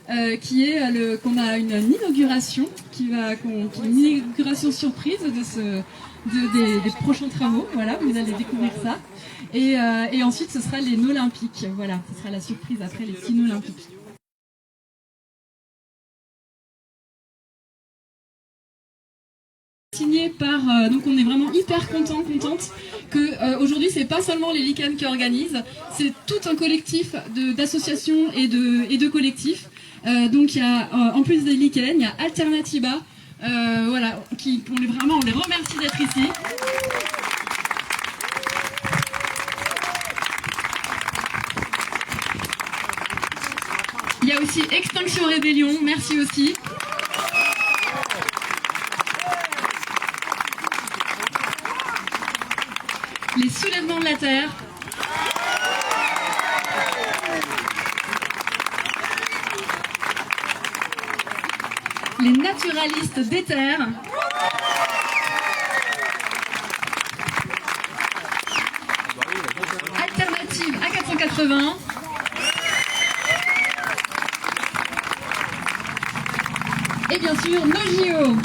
qu'on a une inauguration une inauguration surprise des prochains travaux. Voilà, vous allez découvrir ça. Et ensuite, ce sera les nœuds olympiques. Voilà, ce sera la surprise après les petits nœuds olympiques. Signé par, donc on est vraiment hyper contente que aujourd'hui c'est pas seulement les lichens qui organisent, c'est tout un collectif d'associations et de collectifs. Donc il y a en plus des lichens, il y a Alternatiba, voilà, on les remercie d'être ici. Il y a aussi Extinction Rébellion, merci aussi. Les soulèvements de la Terre. Les naturalistes des terres. Alternative A480. Et bien sûr, nos JO.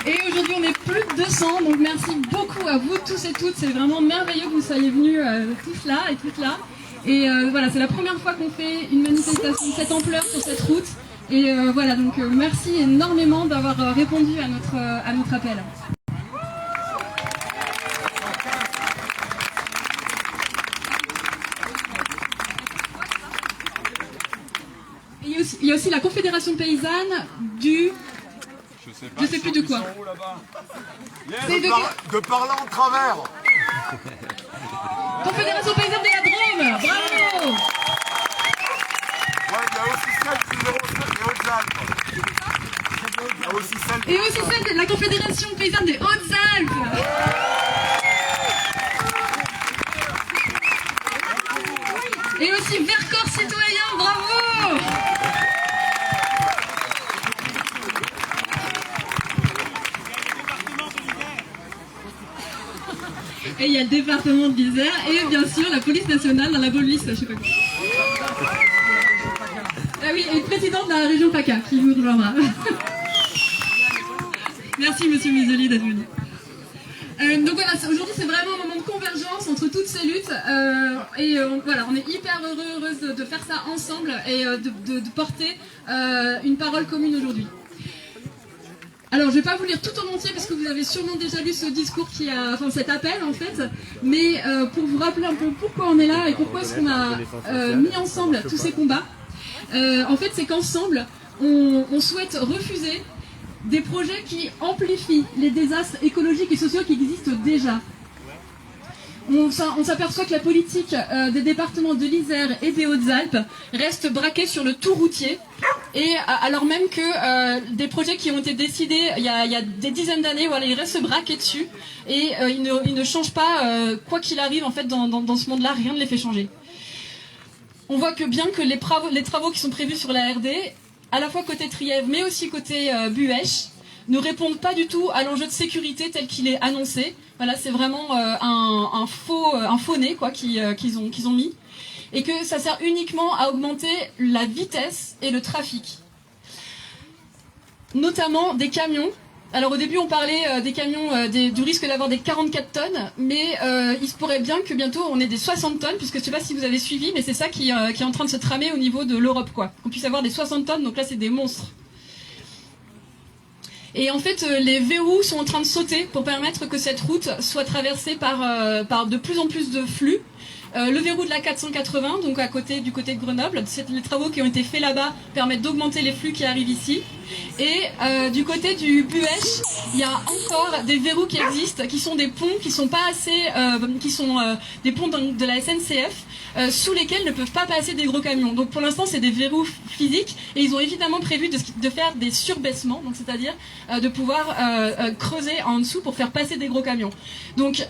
Et aujourd'hui on est plus de 200, donc merci beaucoup à vous tous et toutes, c'est vraiment merveilleux que vous soyez venus tous là et toutes là. Et voilà, c'est la première fois qu'on fait une manifestation de cette ampleur sur cette route. Et voilà, donc merci énormément d'avoir répondu à notre appel. Et il y a aussi la Confédération paysanne du... Je sais plus de quoi. C'est de parler en travers. Confédération paysanne de la Drôme, bravo. Ouais, il y a aussi celle des Hautes-Alpes. Et aussi celle de la Confédération paysanne des Hautes-Alpes. Et aussi Vercors citoyen, bravo. Et il y a le département de l'Isère et bien sûr la police nationale dans la police, je sais pas quoi. Ah oui, et le président de la région PACA qui vous rejoindra. Merci monsieur Museli d'être venu. Donc voilà, aujourd'hui c'est vraiment un moment de convergence entre toutes ces luttes voilà, on est hyper heureuse de faire ça ensemble et de porter une parole commune aujourd'hui. Alors je vais pas vous lire tout en entier parce que vous avez sûrement déjà lu ce discours cet appel en fait, mais pour vous rappeler un peu pourquoi on est là et pourquoi est-ce qu'on a mis ensemble tous ces combats, en fait c'est qu'ensemble on souhaite refuser des projets qui amplifient les désastres écologiques et sociaux qui existent déjà. On s'aperçoit que la politique des départements de l'Isère et des Hautes-Alpes reste braquée sur le tout routier, et alors même que des projets qui ont été décidés il y a des dizaines d'années, voilà, ils restent braqués dessus, et ils ne changent pas, quoi qu'il arrive en fait dans ce monde-là, rien ne les fait changer. On voit que bien que les travaux qui sont prévus sur la RD, à la fois côté Trièves mais aussi côté Buèche, ne répondent pas du tout à l'enjeu de sécurité tel qu'il est annoncé. Voilà, c'est vraiment un faux nez quoi qu'ils ont mis, et que ça sert uniquement à augmenter la vitesse et le trafic, notamment des camions. Alors au début on parlait des camions, du risque d'avoir des 44 tonnes, mais il se pourrait bien que bientôt on ait des 60 tonnes, puisque je ne sais pas si vous avez suivi, mais c'est ça qui est en train de se tramer au niveau de l'Europe, quoi. Qu'on puisse avoir des 60 tonnes, donc là c'est des monstres. Et en fait, les verrous sont en train de sauter pour permettre que cette route soit traversée par de plus en plus de flux. Le verrou de la 480, donc du côté de Grenoble, les travaux qui ont été faits là-bas permettent d'augmenter les flux qui arrivent ici. Et du côté du Buèche, il y a encore des verrous qui existent, qui sont des ponts qui sont pas assez, qui sont des ponts de la SNCF, sous lesquels ne peuvent pas passer des gros camions. Donc pour l'instant c'est des verrous physiques, et ils ont évidemment prévu de faire des surbaissements, donc c'est-à-dire de pouvoir creuser en dessous pour faire passer des gros camions. Donc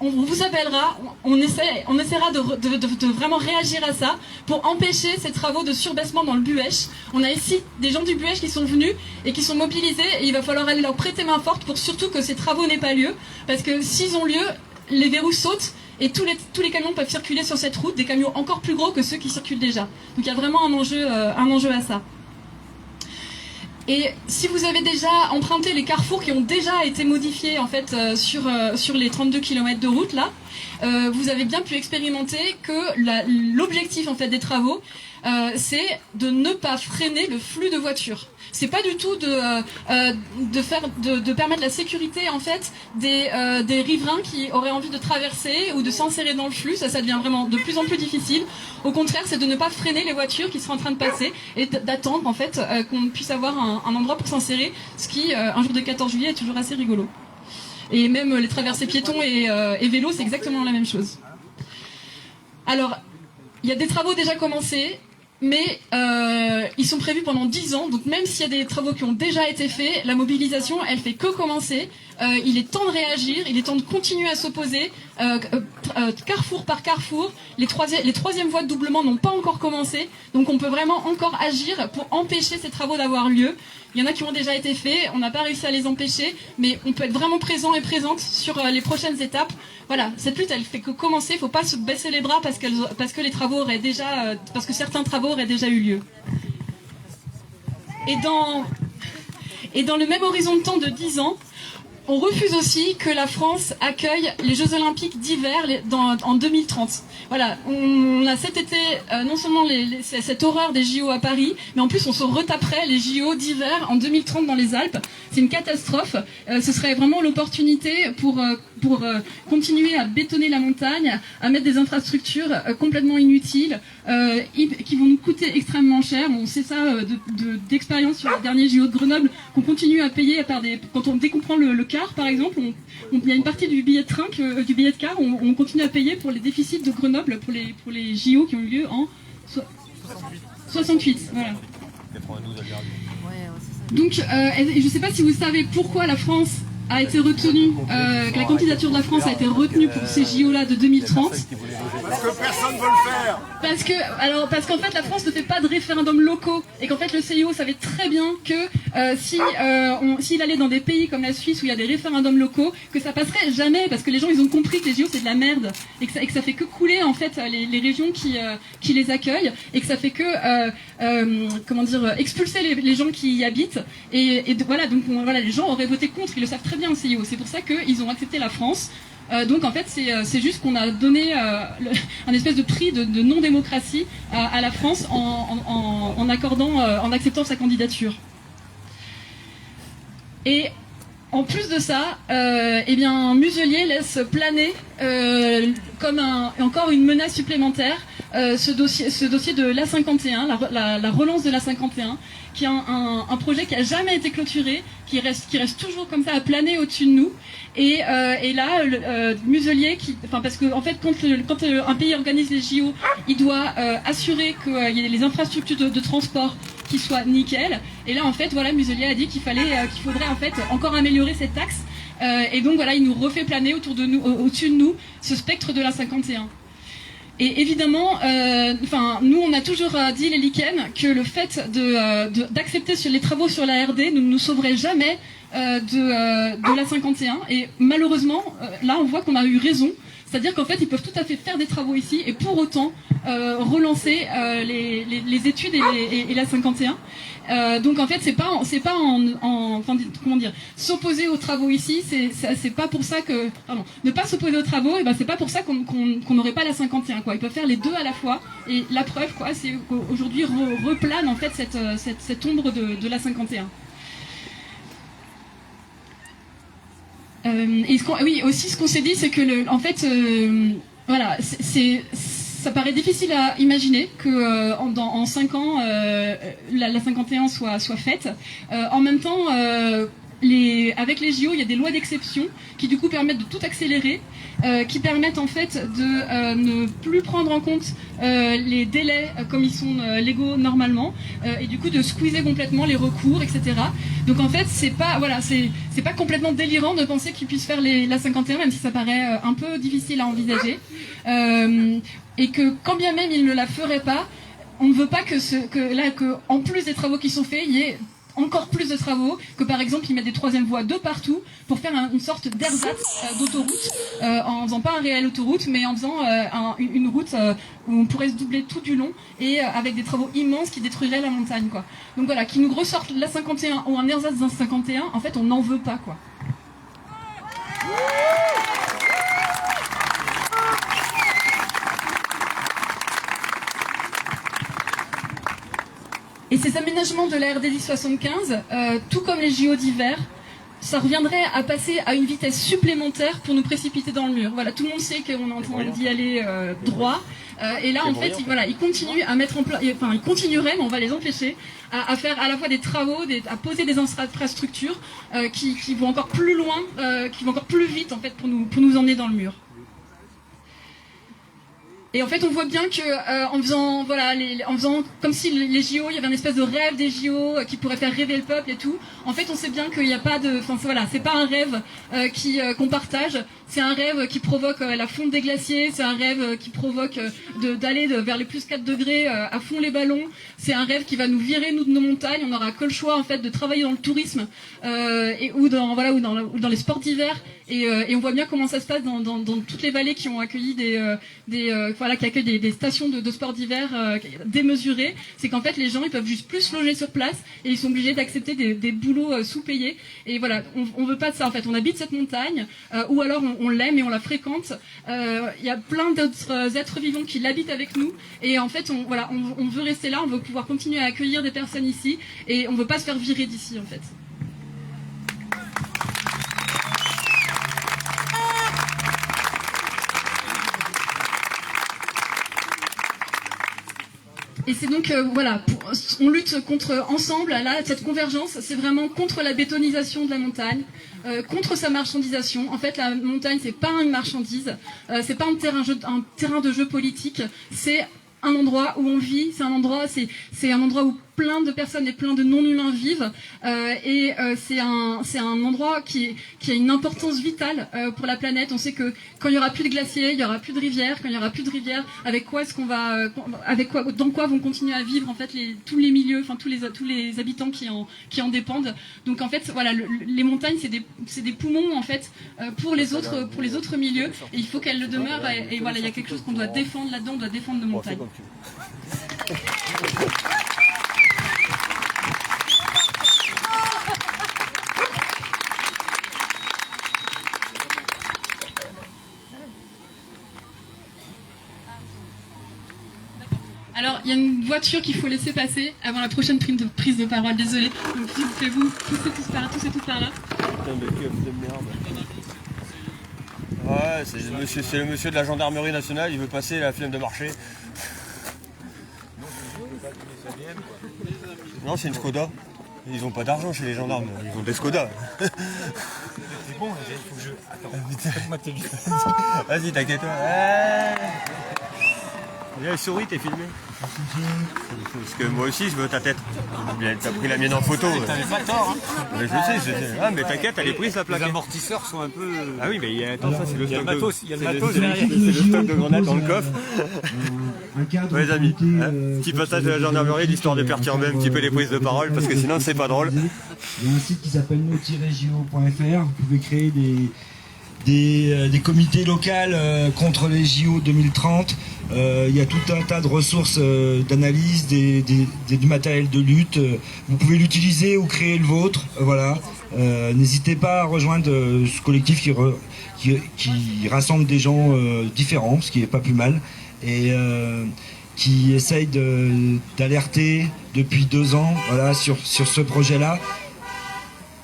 on vous appellera, on essaiera de vraiment réagir à ça pour empêcher ces travaux de surbaissement dans le Buèche. On a ici des gens du Buèche qui sont venus et qui sont mobilisés, et il va falloir aller leur prêter main forte pour surtout que ces travaux n'aient pas lieu, parce que s'ils ont lieu, les verrous sautent et tous les camions peuvent circuler sur cette route, des camions encore plus gros que ceux qui circulent déjà. Donc il y a vraiment un enjeu à ça. Et si vous avez déjà emprunté les carrefours qui ont déjà été modifiés en fait sur les 32 km de route là, vous avez bien pu expérimenter que l'objectif en fait des travaux, c'est de ne pas freiner le flux de voitures. C'est pas du tout de permettre la sécurité en fait des riverains qui auraient envie de traverser ou de s'insérer dans le flux. Ça devient vraiment de plus en plus difficile. Au contraire, c'est de ne pas freiner les voitures qui sont en train de passer et d'attendre en fait qu'on puisse avoir un endroit pour s'insérer, ce qui un jour de 14 juillet est toujours assez rigolo. Et même les traversées piétons et vélos, c'est exactement la même chose. Alors, il y a des travaux déjà commencés, mais ils sont prévus pendant 10 ans, donc même s'il y a des travaux qui ont déjà été faits, la mobilisation, elle fait que commencer. Il est temps de réagir, il est temps de continuer à s'opposer, carrefour par carrefour. Les troisièmes voies de doublement n'ont pas encore commencé, donc on peut vraiment encore agir pour empêcher ces travaux d'avoir lieu. Il y en a qui ont déjà été faits, on n'a pas réussi à les empêcher, mais on peut être vraiment présent et présente sur les prochaines étapes. Voilà, cette lutte, elle fait que commencer. Il ne faut pas se baisser les bras parce que les travaux auraient déjà, parce que certains travaux auraient déjà eu lieu. Et dans le même horizon de temps de 10 ans, on refuse aussi que la France accueille les Jeux Olympiques d'hiver en 2030. Voilà, on a cet été non seulement cette horreur des JO à Paris, mais en plus on se retaperait les JO d'hiver en 2030 dans les Alpes. C'est une catastrophe. Ce serait vraiment l'opportunité pour continuer à bétonner la montagne, à mettre des infrastructures complètement inutiles, qui vont nous coûter extrêmement cher. On sait ça d'expérience sur les derniers JO de Grenoble, qu'on continue à payer dès qu'on prend le car, par exemple, il y a une partie du billet de train, du billet de car, on continue à payer pour les déficits de Grenoble pour les JO qui ont eu lieu en 68. Voilà. 92 à donc, je ne sais pas si vous savez pourquoi la France a été retenue, que la candidature de la France a été retenue pour ces JO-là de 2030. Parce que personne ne veut le faire. Parce qu'en fait la France ne fait pas de référendums locaux et qu'en fait le CIO savait très bien que s'il allait dans des pays comme la Suisse où il y a des référendums locaux, que ça passerait jamais parce que les gens ils ont compris que les JO c'est de la merde et que ça fait que couler en fait les régions qui les accueillent et que ça fait que expulser les gens qui y habitent et voilà donc les gens auraient voté contre, ils le savent très bien au CIO, c'est pour ça qu'ils ont accepté la France. Donc en fait c'est juste qu'on a donné un espèce de prix de non-démocratie à la France en acceptant sa candidature. Et en plus de ça, Muselier laisse planer comme encore une menace supplémentaire ce dossier de l'A51, la relance de l'A51, qui est un projet qui a jamais été clôturé, qui reste toujours comme ça à planer au-dessus de nous. Et là, Muselier, parce que en fait, quand un pays organise les JO, il doit assurer qu'il y ait les infrastructures de transport qui soient nickel. Et là, en fait, voilà, Muselier a dit qu'il faudrait en fait encore améliorer cette axe. Et donc voilà, il nous refait planer au-dessus de nous, ce spectre de l'A51. Et évidemment, nous on a toujours dit les lichens que le fait d'accepter les travaux sur la RD ne nous sauverait jamais de l'A51. Et malheureusement, là on voit qu'on a eu raison. C'est-à-dire qu'en fait, ils peuvent tout à fait faire des travaux ici et pour autant relancer les études et la 51. Donc en fait, c'est pas s'opposer aux travaux ici, c'est pas pour ça que ne pas s'opposer aux travaux, et c'est pas pour ça qu'on n'aurait pas la 51 quoi. Ils peuvent faire les deux à la fois et la preuve quoi, c'est qu'aujourd'hui replane en fait cette ombre de la 51. Aussi ce qu'on s'est dit, c'est que ça paraît difficile à imaginer que en 5 ans la 51 soit faite. En même temps, avec les JO, il y a des lois d'exception qui du coup permettent de tout accélérer, qui permettent en fait de ne plus prendre en compte les délais comme ils sont légaux normalement, et du coup de squeezer complètement les recours, etc. Donc en fait c'est pas complètement délirant de penser qu'ils puissent faire la 51, même si ça paraît un peu difficile à envisager, et que quand bien même ils ne la feraient pas, on ne veut pas que en plus des travaux qui sont faits, il y ait encore plus de travaux, que par exemple ils mettent des troisièmes voies de partout pour faire une sorte d'ersatz d'autoroute, en faisant pas un réel autoroute, mais en faisant une route où on pourrait se doubler tout du long et avec des travaux immenses qui détruiraient la montagne, quoi. Donc voilà, qui nous ressortent la 51 ou un ersatz d'un 51, en fait on n'en veut pas, quoi. Et ces aménagements de la RD 75, tout comme les JO d'hiver, ça reviendrait à passer à une vitesse supplémentaire pour nous précipiter dans le mur. Voilà, tout le monde sait qu'on est en train d'y aller droit. Et là, en fait, ils continuent à mettre en place, enfin, ils continueraient, mais on va les empêcher, à faire à la fois des travaux, à poser des infrastructures qui vont encore plus loin, qui vont encore plus vite, en fait, pour nous emmener dans le mur. Et en fait, on voit bien que en faisant comme si les JO, il y avait une espèce de rêve des JO qui pourrait faire rêver le peuple et tout. En fait, on sait bien qu'il n'y a pas de, enfin voilà, c'est pas un rêve qu'on partage. C'est un rêve qui provoque la fonte des glaciers. C'est un rêve qui provoque d'aller vers les plus 4 degrés à fond les ballons. C'est un rêve qui va nous virer nous de nos montagnes. On n'aura que le choix en fait de travailler dans le tourisme ou dans les sports d'hiver. Et on voit bien comment ça se passe dans toutes les vallées qui ont accueilli qui accueillent des stations de sport d'hiver démesurées. C'est qu'en fait les gens ils peuvent juste plus se loger sur place et ils sont obligés d'accepter des boulots sous-payés. Et voilà, on veut pas de ça en fait. On habite cette montagne ou alors on l'aime et on la fréquente. Il y a plein d'autres êtres vivants qui l'habitent avec nous et en fait on veut rester là, on veut pouvoir continuer à accueillir des personnes ici et on veut pas se faire virer d'ici en fait. Et c'est donc, on lutte ensemble, là, cette convergence, c'est vraiment contre la bétonisation de la montagne, contre sa marchandisation. En fait, la montagne, c'est pas une marchandise, c'est pas un terrain de jeu politique, c'est un endroit où on vit, c'est un endroit où plein de personnes et plein de non-humains vivent c'est un endroit qui a une importance vitale pour la planète. On sait que quand il y aura plus de glaciers, il y aura plus de rivières. Quand il y aura plus de rivières, dans quoi vont continuer à vivre en fait tous les milieux, enfin tous les habitants qui en dépendent. Donc en fait voilà, les montagnes c'est des poumons en fait pour les autres milieux et il faut qu'elles le demeurent et voilà, il y a quelque chose qu'on doit défendre là-dedans, on doit défendre nos montagnes. Alors, il y a une voiture qu'il faut laisser passer avant la prochaine prise de parole, désolé. Donc, s'il vous plaît, vous poussez tous par là. Putain de keuf de merde. Ouais, c'est le monsieur de la gendarmerie nationale, il veut passer la flemme de marcher. Non, c'est une Skoda. Ils ont pas d'argent chez les gendarmes, ils ont des Skoda. C'est bon, il faut que je... Attends, faites-moi tes lunettes. Vas-y, t'inquiète. Viens, souris, t'es filmé. Parce que moi aussi, je veux ta tête. T'as pris la mienne en photo. T'avais pas tort, hein. Mais je sais. Ah, mais t'inquiète, elle est prise la plaque. Les amortisseurs sont un peu... Ah oui, mais attends, ça c'est le stock de... Il y a le matos derrière. C'est le stock de grenades dans le coffre. Ouais, les amis, petit passage de la gendarmerie, l'histoire de perturber un petit peu les prises de parole, parce que sinon c'est pas drôle. Il y a un site qui s'appelle no-jo.fr. Vous pouvez créer des comités locaux contre les JO 2030. Il y a tout un tas de ressources d'analyse, du matériel de lutte. Vous pouvez l'utiliser ou créer le vôtre. Voilà. N'hésitez pas à rejoindre ce collectif qui rassemble des gens différents, ce qui n'est pas plus mal, et qui essaye d'alerter depuis 2 ans, voilà, sur ce projet-là.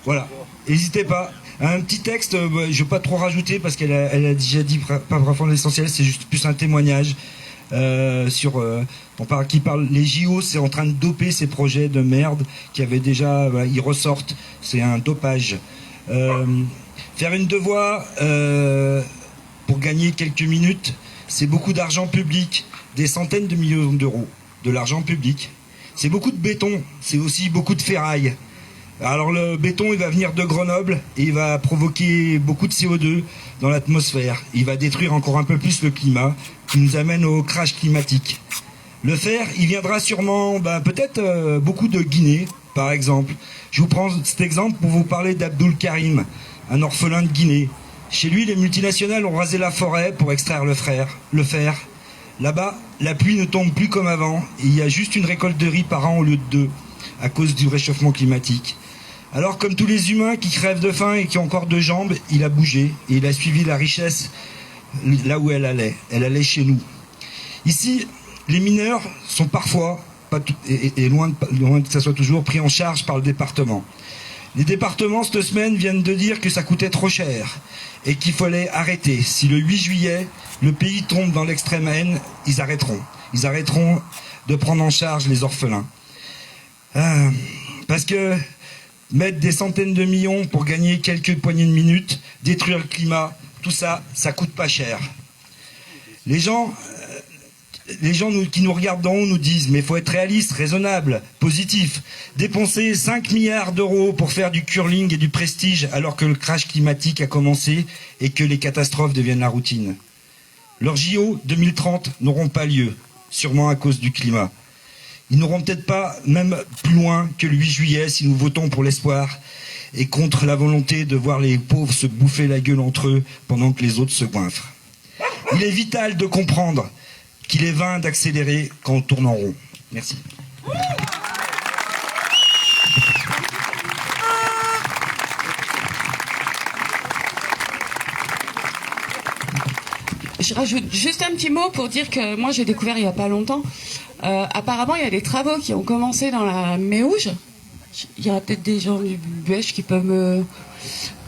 Voilà. N'hésitez pas. Un petit texte, je ne vais pas trop rajouter parce qu'elle a déjà dit pas vraiment l'essentiel, c'est juste plus un témoignage qui parle. Les JO, c'est en train de doper ces projets de merde qui avaient déjà, ils ressortent. C'est un dopage. Faire une devoir pour gagner quelques minutes, c'est beaucoup d'argent public, des centaines de millions d'euros, de l'argent public. C'est beaucoup de béton, c'est aussi beaucoup de ferraille. Alors le béton, il va venir de Grenoble et il va provoquer beaucoup de CO2 dans l'atmosphère. Il va détruire encore un peu plus le climat, qui nous amène au crash climatique. Le fer, il viendra sûrement, peut-être beaucoup de Guinée, par exemple. Je vous prends cet exemple pour vous parler d'Abdul Karim, un orphelin de Guinée. Chez lui, les multinationales ont rasé la forêt pour extraire le fer. Là-bas, la pluie ne tombe plus comme avant, et il y a juste une récolte de riz par an au lieu de 2, à cause du réchauffement climatique. Alors, comme tous les humains qui crèvent de faim et qui ont encore 2 jambes, il a bougé, et il a suivi la richesse là où elle allait. Elle allait chez nous. Ici, les mineurs sont parfois, et loin que ça soit toujours, pris en charge par le département. Les départements, cette semaine, viennent de dire que ça coûtait trop cher et qu'il fallait arrêter. Si le 8 juillet, le pays tombe dans l'extrême haine, ils arrêteront. Ils arrêteront de prendre en charge les orphelins. Parce que mettre des centaines de millions pour gagner quelques poignées de minutes, détruire le climat, tout ça, ça coûte pas cher. Les gens qui nous regardent d'en haut nous disent « mais il faut être réaliste, raisonnable, positif. Dépenser 5 milliards d'euros pour faire du curling et du prestige alors que le crash climatique a commencé et que les catastrophes deviennent la routine. » Leurs JO 2030 n'auront pas lieu, sûrement à cause du climat. Ils n'auront peut-être pas même plus loin que le 8 juillet si nous votons pour l'espoir et contre la volonté de voir les pauvres se bouffer la gueule entre eux pendant que les autres se goinfrent. Il est vital de comprendre qu'il est vain d'accélérer quand on tourne en rond. Merci. Je rajoute juste un petit mot pour dire que moi j'ai découvert il n'y a pas longtemps. Apparemment il y a des travaux qui ont commencé dans la Méouge. Il y a peut-être des gens du Buèche qui peuvent me...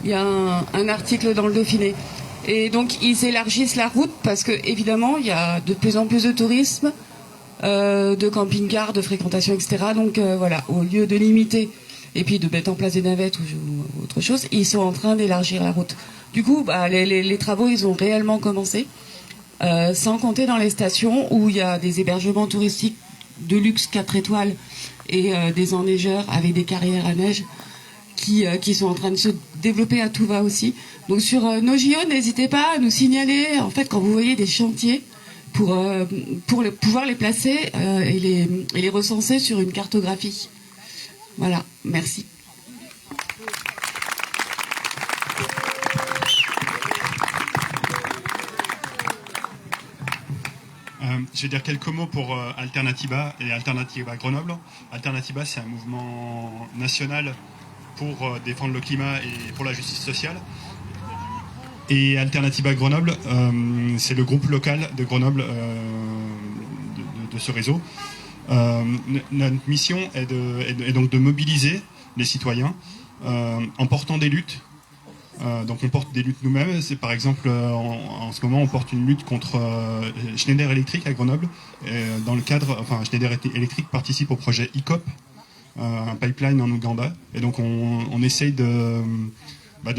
Il y a un article dans le Dauphiné. Et donc ils élargissent la route parce que évidemment il y a de plus en plus de tourisme, de camping-cars, de fréquentation, etc. Donc voilà, au lieu de limiter et puis de mettre en place des navettes ou autre chose, ils sont en train d'élargir la route. Du coup, les travaux ils ont réellement commencé, sans compter dans les stations où il y a des hébergements touristiques de luxe 4 étoiles et des enneigeurs avec des carrières à neige qui sont en train de se développer à tout va aussi. Donc sur nos JO, n'hésitez pas à nous signaler en fait quand vous voyez des chantiers pour pouvoir les placer et les recenser sur une cartographie. Voilà, merci. Je vais dire quelques mots pour Alternativa et Alternativa Grenoble. Alternativa, c'est un mouvement national pour défendre le climat et pour la justice sociale. Et Alternativa Grenoble, c'est le groupe local de Grenoble de ce réseau. Notre mission est donc de mobiliser les citoyens en portant des luttes. Donc on porte des luttes nous-mêmes. C'est par exemple en ce moment on porte une lutte contre Schneider Electric à Grenoble. Dans le cadre, Schneider Electric participe au projet ICOP, un pipeline en Ouganda. Et donc on essaye de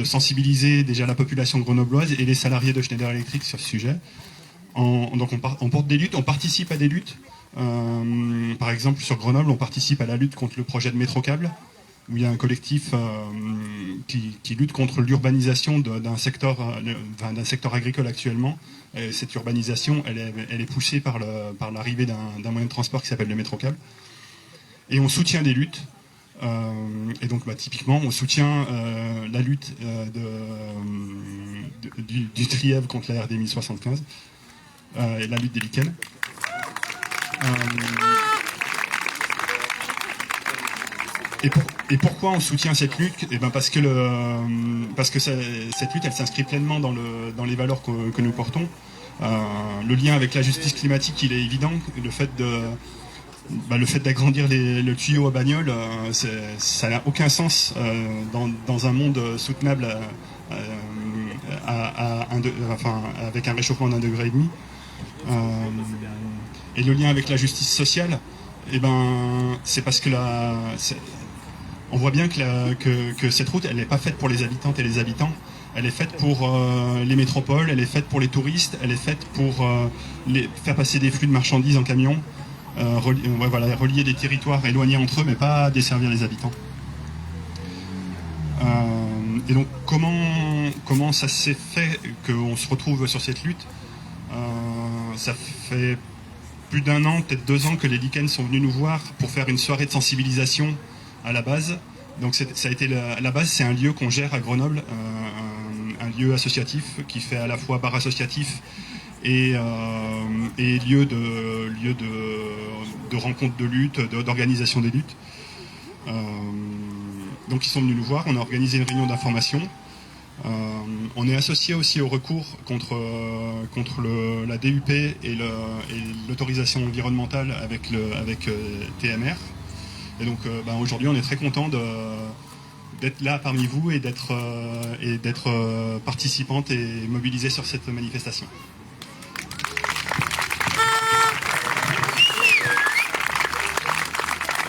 sensibiliser déjà la population grenobloise et les salariés de Schneider Electric sur ce sujet. Donc on porte des luttes, on participe à des luttes. Par exemple sur Grenoble, on participe à la lutte contre le projet de métro-câble, où il y a un collectif qui lutte contre l'urbanisation d'un secteur agricole actuellement. Et cette urbanisation, elle est poussée par l'arrivée d'un moyen de transport qui s'appelle le métro-câble. Et on soutient des luttes. Et donc typiquement, on soutient la lutte du Trièvre contre la RD 1075 et la lutte des lichens. Et pourquoi on soutient cette lutte ? Parce que cette lutte, elle s'inscrit pleinement dans les valeurs que nous portons. Le lien avec la justice climatique, il est évident. Le fait d'agrandir le tuyau à bagnole, ça n'a aucun sens dans un monde soutenable avec un réchauffement d'1,5 degré. Et le lien avec la justice sociale, c'est parce que on voit bien que cette route, elle n'est pas faite pour les habitantes et les habitants. Elle est faite pour les métropoles, elle est faite pour les touristes, elle est faite pour faire passer des flux de marchandises en camion, relier des territoires éloignés entre eux, mais pas desservir les habitants. Et donc, comment ça s'est fait qu'on se retrouve sur cette lutte ? Ça fait plus d'1 an, peut-être 2 ans, que les lichens sont venus nous voir pour faire une soirée de sensibilisation à la base. Donc ça a été la base, c'est un lieu qu'on gère à Grenoble, un lieu associatif qui fait à la fois bar associatif et lieu de rencontre de lutte, d'organisation des luttes. Donc ils sont venus nous voir, on a organisé une réunion d'information. On est associé aussi au recours contre la DUP et l'autorisation environnementale avec TMR. Et donc aujourd'hui on est très content d'être là parmi vous et d'être participante et mobilisée sur cette manifestation.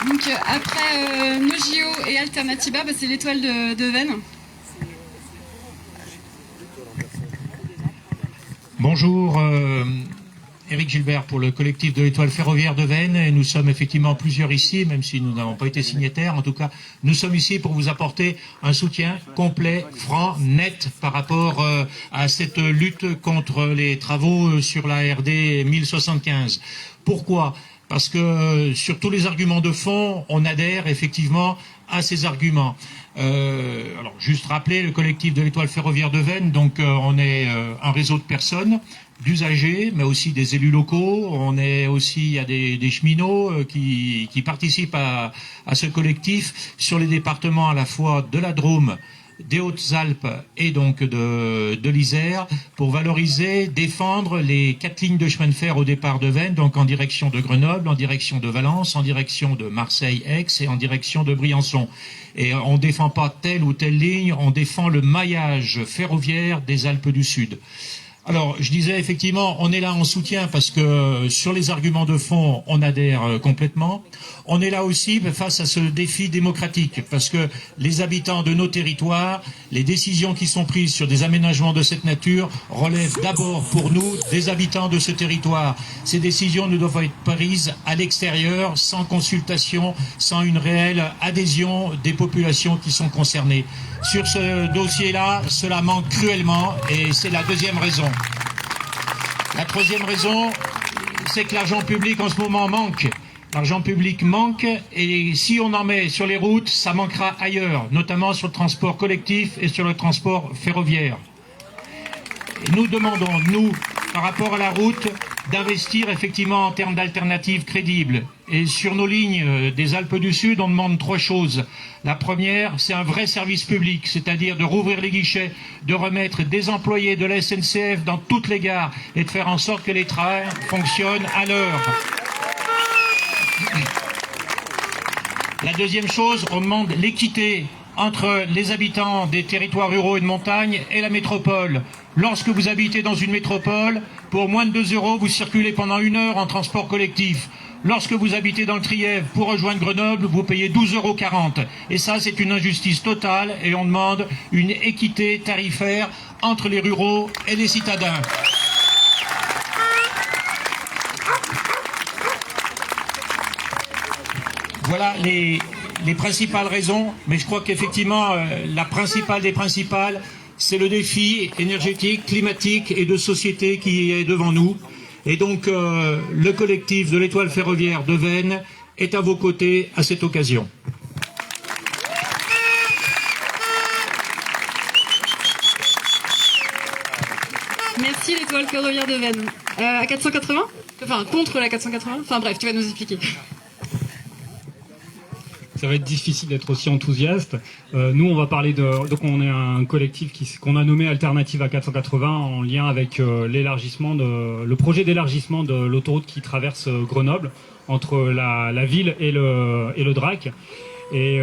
Donc après nos JO et Alternatiba, c'est l'étoile de Vennes. Bonjour, Éric Gilbert pour le collectif de l'Étoile ferroviaire de Vennes. Et nous sommes effectivement plusieurs ici, même si nous n'avons pas été signataires. En tout cas, nous sommes ici pour vous apporter un soutien complet, franc, net par rapport à cette lutte contre les travaux sur la RD 1075. Pourquoi ? Parce que sur tous les arguments de fond, on adhère effectivement à ces arguments. Alors, juste rappeler, le collectif de l'Étoile ferroviaire de Vennes, donc on est un réseau de personnes, d'usagers, mais aussi des élus locaux. On est aussi, il y a des cheminots qui participent à ce collectif sur les départements à la fois de la Drôme, des Hautes-Alpes et donc de l'Isère, pour valoriser, défendre les 4 lignes de chemin de fer au départ de Vennes, donc en direction de Grenoble, en direction de Valence, en direction de Marseille-Aix et en direction de Briançon. Et on ne défend pas telle ou telle ligne, on défend le maillage ferroviaire des Alpes du Sud. Alors, je disais effectivement, on est là en soutien parce que sur les arguments de fond, on adhère complètement. On est là aussi face à ce défi démocratique parce que les habitants de nos territoires, les décisions qui sont prises sur des aménagements de cette nature relèvent d'abord pour nous des habitants de ce territoire. Ces décisions ne doivent être prises à l'extérieur, sans consultation, sans une réelle adhésion des populations qui sont concernées. Sur ce dossier-là, cela manque cruellement et c'est la deuxième raison. La troisième raison, c'est que l'argent public en ce moment manque. L'argent public manque et si on en met sur les routes, ça manquera ailleurs, notamment sur le transport collectif et sur le transport ferroviaire. Et nous demandons, nous, par rapport à la route, d'investir effectivement en termes d'alternatives crédibles. Et sur nos lignes des Alpes du Sud, on demande 3 choses. La première, c'est un vrai service public, c'est-à-dire de rouvrir les guichets, de remettre des employés de la SNCF dans toutes les gares et de faire en sorte que les trains fonctionnent à l'heure. La deuxième chose, on demande l'équité entre les habitants des territoires ruraux et de montagne et la métropole. Lorsque vous habitez dans une métropole, pour moins de 2 €, vous circulez pendant 1 heure en transport collectif. Lorsque vous habitez dans le Trièves, pour rejoindre Grenoble, vous payez 12,40 €. Et ça, c'est une injustice totale et on demande une équité tarifaire entre les ruraux et les citadins. Voilà les principales raisons, mais je crois qu'effectivement, la principale des principales, c'est le défi énergétique, climatique et de société qui est devant nous. Et donc, le collectif de l'Étoile ferroviaire de Vennes est à vos côtés à cette occasion. Merci l'Étoile ferroviaire de Vennes. À 480 ? Enfin, contre la 480 ? Enfin bref, tu vas nous expliquer. Ça va être difficile d'être aussi enthousiaste. Nous, on va parler donc on est un collectif qu'on a nommé Alternative à 480 en lien avec le projet d'élargissement de l'autoroute qui traverse Grenoble entre la ville et le Drac. Et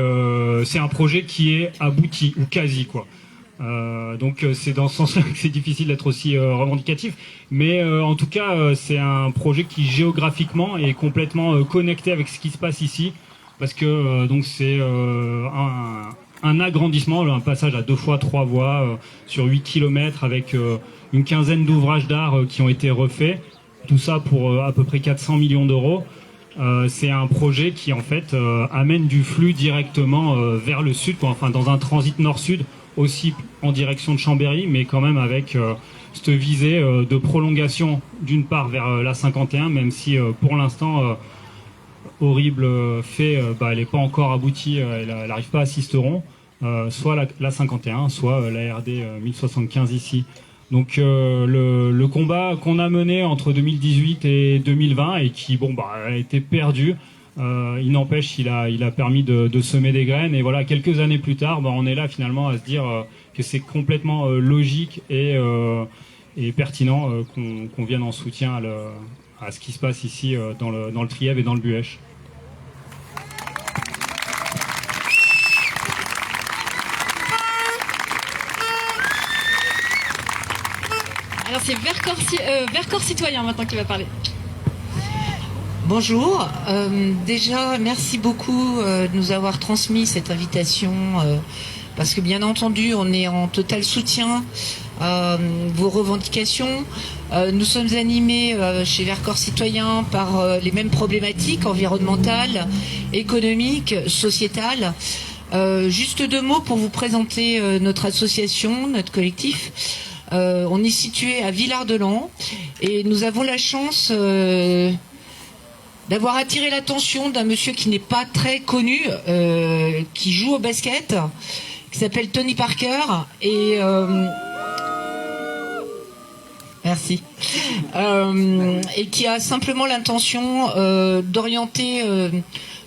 c'est un projet qui est abouti ou quasi quoi. Donc c'est dans ce sens-là que c'est difficile d'être aussi revendicatif, mais en tout cas c'est un projet qui géographiquement est complètement connecté avec ce qui se passe ici. Parce que donc c'est un agrandissement, un passage à 2 fois 3 voies sur 8 km avec une quinzaine d'ouvrages d'art qui ont été refaits. Tout ça pour à peu près 400 millions d'euros. C'est un projet qui en fait amène du flux directement vers le sud, quoi. Enfin dans un transit nord-sud aussi en direction de Chambéry, mais quand même avec cette visée de prolongation d'une part vers la 51, même si pour l'instant horrible fait, elle n'est pas encore aboutie, elle n'arrive pas à Sisteron, soit la 51, soit la RD 1075 ici. Donc le combat qu'on a mené entre 2018 et 2020 et qui a été perdu, il n'empêche, il a permis de semer des graines, et voilà, quelques années plus tard, on est là finalement à se dire que c'est complètement logique et pertinent qu'on vienne en soutien à ce qui se passe ici dans le Trièves et dans le Buëch. Alors c'est Vercors Citoyen maintenant qui va parler. Bonjour, déjà merci beaucoup de nous avoir transmis cette invitation parce que bien entendu on est en total soutien à vos revendications. Nous sommes animés chez Vercors Citoyen par les mêmes problématiques environnementales, économiques, sociétales. Juste 2 mots pour vous présenter notre association, notre collectif. On est situé à Villard-de-Lans et nous avons la chance d'avoir attiré l'attention d'un monsieur qui n'est pas très connu, qui joue au basket, qui s'appelle Tony Parker, et merci, et qui a simplement l'intention d'orienter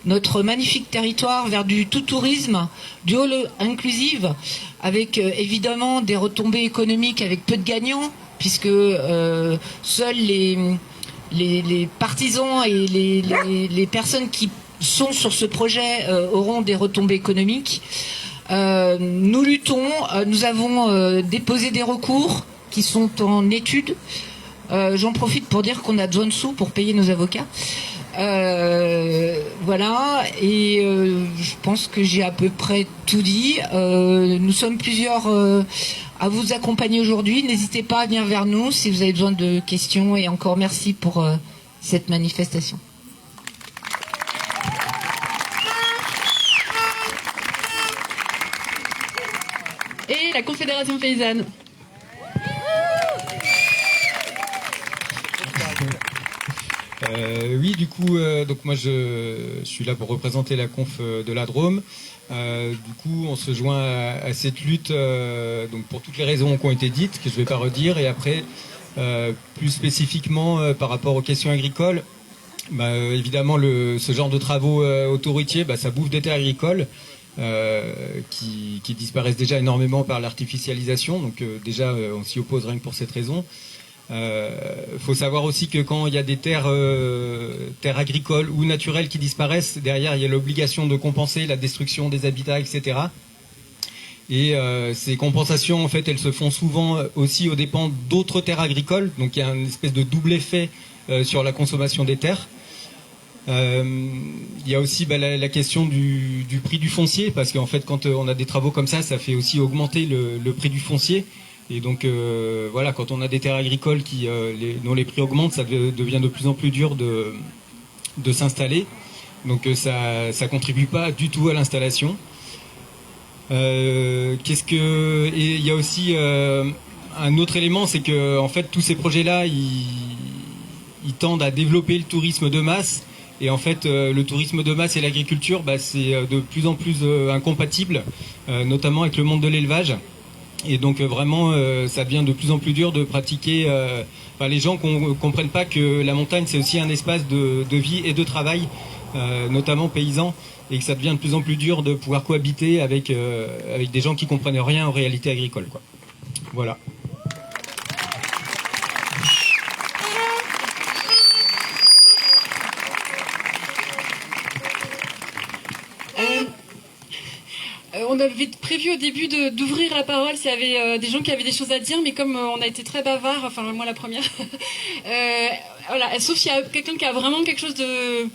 notre magnifique territoire vers du tout-tourisme, du all inclusive, avec évidemment des retombées économiques avec peu de gagnants, puisque seuls les partisans et les personnes qui sont sur ce projet auront des retombées économiques. Nous luttons, nous avons déposé des recours qui sont en étude. J'en profite pour dire qu'on a besoin de sous pour payer nos avocats. Voilà, et je pense que j'ai à peu près tout dit. Nous sommes plusieurs à vous accompagner aujourd'hui. N'hésitez pas à venir vers nous si vous avez besoin de questions, et encore merci pour cette manifestation. Et la Confédération paysanne. Oui, du coup, donc moi je suis là pour représenter la conf de la Drôme. Du coup, on se joint à cette lutte donc pour toutes les raisons qui ont été dites, que je ne vais pas redire. Et après, plus spécifiquement par rapport aux questions agricoles, évidemment, ce genre de travaux autoroutiers, ça bouffe des terres agricoles qui disparaissent déjà énormément par l'artificialisation. Donc déjà, on s'y oppose rien que pour cette raison. Faut savoir aussi que quand il y a des terres agricoles ou naturelles qui disparaissent, derrière il y a l'obligation de compenser la destruction des habitats, etc. Et ces compensations, en fait, elles se font souvent aussi aux dépens d'autres terres agricoles. Donc il y a une espèce de double effet sur la consommation des terres. Il y a aussi la question du prix du foncier, parce qu'en fait quand on a des travaux comme ça fait aussi augmenter le prix du foncier. Et donc voilà, quand on a des terres agricoles dont les prix augmentent, ça devient de plus en plus dur de s'installer. Donc ça contribue pas du tout à l'installation. Et il y a aussi un autre élément, c'est que en fait tous ces projets-là, ils tendent à développer le tourisme de masse. Et en fait, le tourisme de masse et l'agriculture, c'est de plus en plus incompatible, notamment avec le monde de l'élevage. Et donc vraiment, ça devient de plus en plus dur de pratiquer. Les gens comprennent pas que la montagne, c'est aussi un espace de vie et de travail, notamment paysans, et que ça devient de plus en plus dur de pouvoir cohabiter avec des gens qui comprennent rien en réalité agricole, quoi. Voilà. On avait prévu au début d'ouvrir la parole s'il y avait des gens qui avaient des choses à dire, mais comme on a été très bavard, enfin moi la première, voilà, sauf s'il y a quelqu'un qui a vraiment quelque chose de...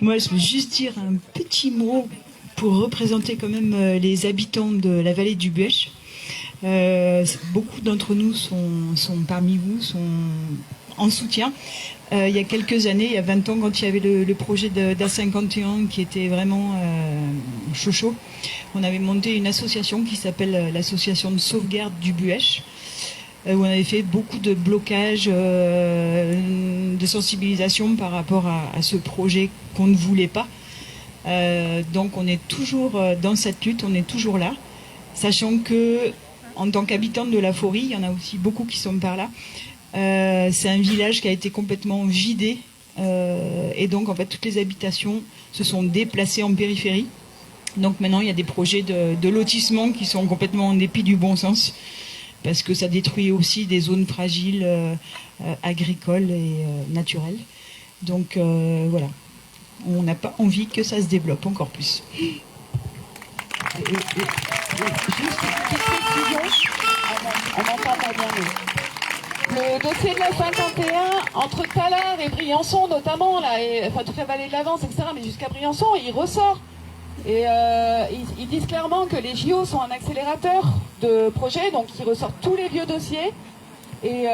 Moi je veux juste dire un petit mot pour représenter quand même les habitants de la vallée du Buëch. Beaucoup d'entre nous sont parmi vous, sont en soutien. Il y a quelques années, il y a 20 ans, quand il y avait le projet d'A51 qui était vraiment chaud, on avait monté une association qui s'appelle l'association de sauvegarde du Buëch. où on avait fait beaucoup de blocages, de sensibilisation par rapport à ce projet qu'on ne voulait pas. Donc on est toujours dans cette lutte, on est toujours là, sachant que en tant qu'habitante de la Faurie, il y en a aussi beaucoup qui sont par là. C'est un village qui a été complètement vidé, et donc en fait toutes les habitations se sont déplacées en périphérie. Donc maintenant il y a des projets de lotissement qui sont complètement en dépit du bon sens, parce que ça détruit aussi des zones fragiles agricoles et naturelles. Donc voilà, on n'a pas envie que ça se développe encore plus. Juste une petite précision, on n'entend pas bien. Le dossier de la 51, entre Tallard et Briançon notamment, là, enfin toute la vallée de l'Avance, etc., mais jusqu'à Briançon, il ressort. Et ils disent clairement que les JO sont un accélérateur de projet, donc ils ressortent tous les vieux dossiers. Et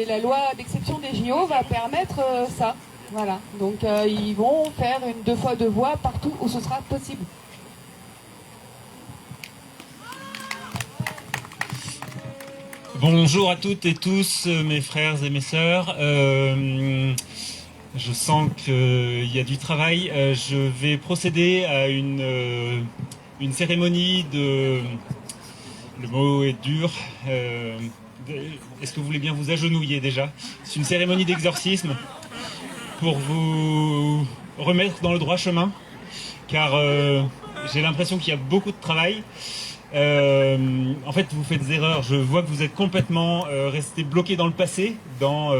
la loi d'exception des JO va permettre ça. Voilà. Donc ils vont faire une 2 fois 2 voies partout où ce sera possible. Bonjour à toutes et tous, mes frères et mes sœurs. Je sens qu'il y a du travail. Je vais procéder à une cérémonie de... Le mot est dur. Est-ce que vous voulez bien vous agenouiller déjà? C'est une cérémonie d'exorcisme pour vous remettre dans le droit chemin, car j'ai l'impression qu'il y a beaucoup de travail. En fait, vous faites des erreurs. Je vois que vous êtes complètement resté bloqué dans le passé, dans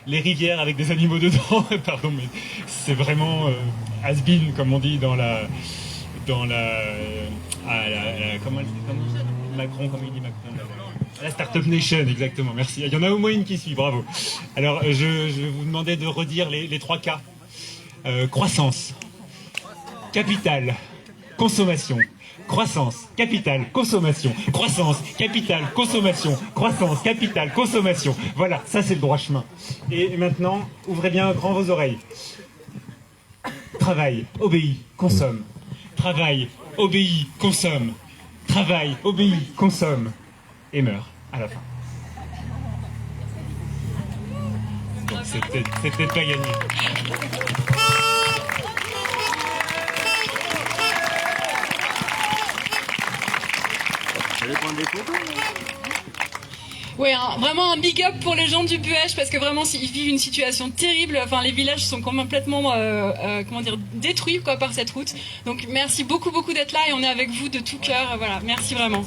les rivières avec des animaux dedans. Pardon, mais c'est vraiment has-been, comme on dit comment il dit Macron, la Startup Nation, exactement. Merci. Il y en a au moins une qui suit. Bravo. Alors, je vais vous demander de redire les 3 K. Croissance, capital, consommation. Croissance, capital, consommation. Croissance, capital, consommation. Croissance, capital, consommation. Voilà, ça c'est le droit chemin. Et maintenant, ouvrez bien grand vos oreilles. Travail, obéit, consomme. Travail, obéit, consomme. Travail, obéit, consomme. Et meurt à la fin. Bon, c'est peut-être pas gagné. Oui, vraiment un big up pour les gens du Buëch, parce que vraiment ils vivent une situation terrible. Enfin, les villages sont complètement détruits par cette route. Donc merci beaucoup d'être là, et on est avec vous de tout cœur. Voilà, merci vraiment.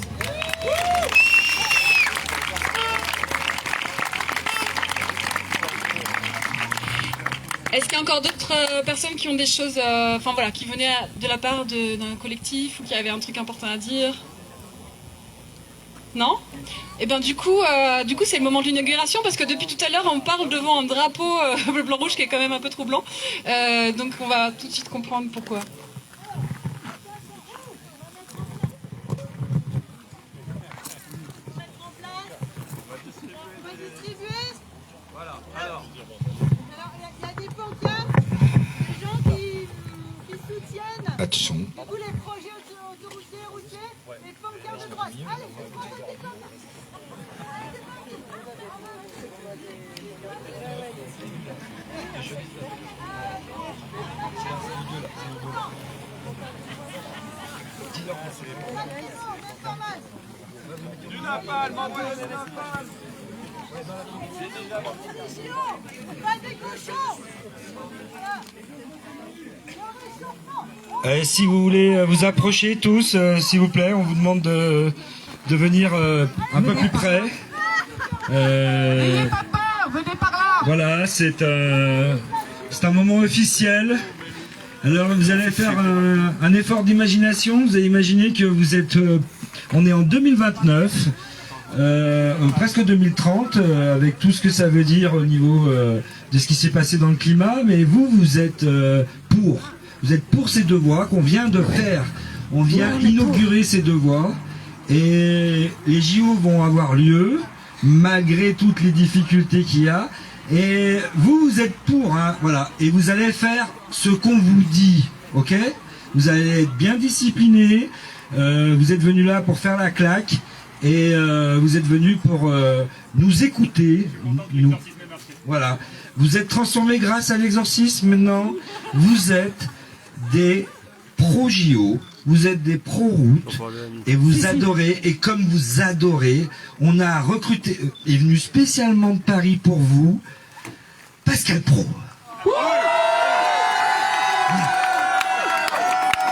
Est-ce qu'il y a encore d'autres personnes qui ont des choses, qui venaient de la part d'un collectif, ou qui avaient un truc important à dire? Non? Et bien du coup c'est le moment de l'inauguration, parce que depuis tout à l'heure on parle devant un drapeau bleu blanc rouge qui est quand même un peu troublant, donc on va tout de suite comprendre pourquoi. Voilà, alors il y a des pancartes, des gens qui soutiennent Attention. tous les projets autoroutiers, routiers, les pancartes de droite. Allez, Du napalm, envoyez du napalm. Pas des cochons. Si vous voulez vous approcher tous, s'il vous plaît, on vous demande de venir un peu plus près. N'ayez pas peur, venez par là. Voilà, c'est un moment officiel. Alors vous allez faire un effort d'imagination. Vous allez imaginer que vous êtes, on est en 2029, presque 2030, avec tout ce que ça veut dire au niveau de ce qui s'est passé dans le climat. Mais vous êtes pour. Vous êtes pour ces 2 voies qu'on vient de faire. On vient inaugurer ces 2 voies. Et les JO vont avoir lieu, malgré toutes les difficultés qu'il y a. Et vous êtes pour, hein, voilà. Et vous allez faire ce qu'on vous dit, ok? Vous allez être bien discipliné. Vous êtes venus là pour faire la claque. Et vous êtes venus pour nous écouter. Voilà. Vous êtes transformés grâce à l'exorcisme maintenant. Vous êtes des pro-JO. Vous êtes des pro-routes. Et vous adorez. Et comme vous adorez, on a recruté, est venu spécialement de Paris pour vous, Pascal Pro.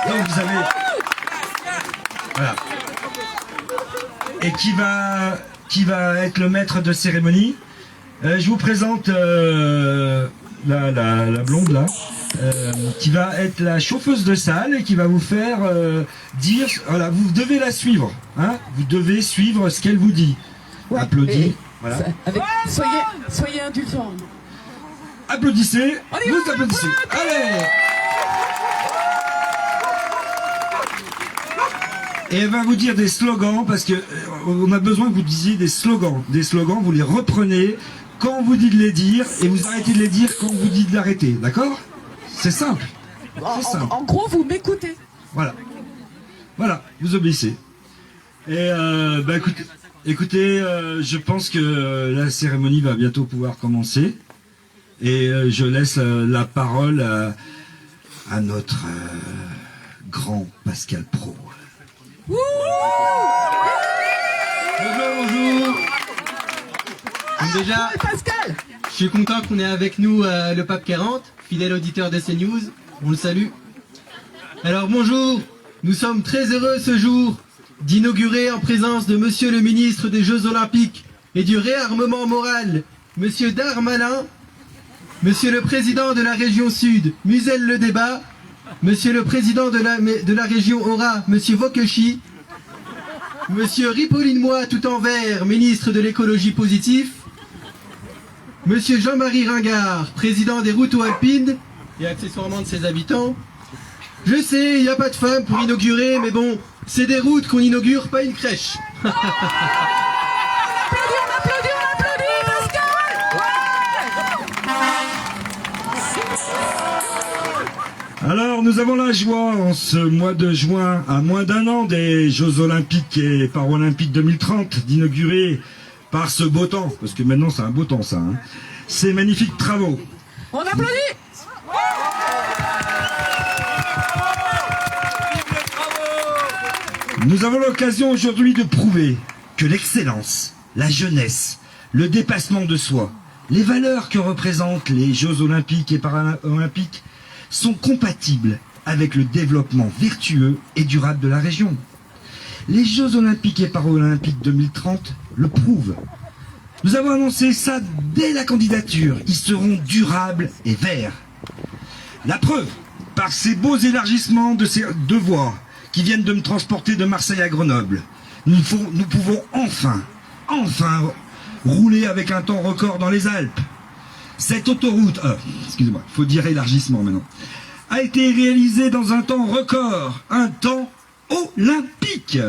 Donc vous avez... Voilà. Et qui va être le maître de cérémonie. Je vous présente la blonde là, qui va être la chauffeuse de salle et qui va vous faire dire, voilà, vous devez la suivre, hein, vous devez suivre ce qu'elle vous dit. Ouais, applaudissez, voilà. Soyez indulgents. Applaudissez, vous applaudissez. Allez. Et elle va vous dire des slogans, parce que on a besoin que vous disiez des slogans. Des slogans, vous les reprenez quand on vous dit de les dire, et vous arrêtez de les dire quand on vous dit de l'arrêter, d'accord? C'est simple. En gros, vous m'écoutez. Voilà. Voilà, vous obéissez. Et écoutez, je pense que la cérémonie va bientôt pouvoir commencer. Et je laisse la parole à notre grand Pascal Pro. Bonjour. Déjà, je suis content qu'on ait avec nous le Pape 40, fidèle auditeur de CNews. On le salue. Alors bonjour, nous sommes très heureux ce jour d'inaugurer en présence de Monsieur le ministre des Jeux Olympiques et du réarmement moral, Monsieur Darmanin, Monsieur le président de la région Sud, Muselle-le-Débat, Monsieur le président de la région Aura, Monsieur Vokeshi, Monsieur Ripollin-Moi tout en vert, ministre de l'écologie positive, Monsieur Jean-Marie Ringard, président des routes alpines et accessoirement de ses habitants. Je sais, il n'y a pas de femme pour inaugurer, mais bon, c'est des routes qu'on inaugure, pas une crèche. Alors, nous avons la joie, en ce mois de juin, à moins d'un an des Jeux Olympiques et Paralympiques 2030, d'inaugurer par ce beau temps, parce que maintenant c'est un beau temps ça, hein, ces magnifiques travaux. On applaudit. Nous avons l'occasion aujourd'hui de prouver que l'excellence, la jeunesse, le dépassement de soi, les valeurs que représentent les Jeux Olympiques et Paralympiques sont compatibles avec le développement vertueux et durable de la région. Les Jeux Olympiques et Paralympiques 2030 le prouvent. Nous avons annoncé ça dès la candidature. Ils seront durables et verts. La preuve, par ces beaux élargissements de ces deux voies qui viennent de me transporter de Marseille à Grenoble, nous pouvons enfin rouler avec un temps record dans les Alpes. Cette autoroute, excusez-moi, il faut dire élargissement maintenant, a été réalisée dans un temps record, un temps olympique.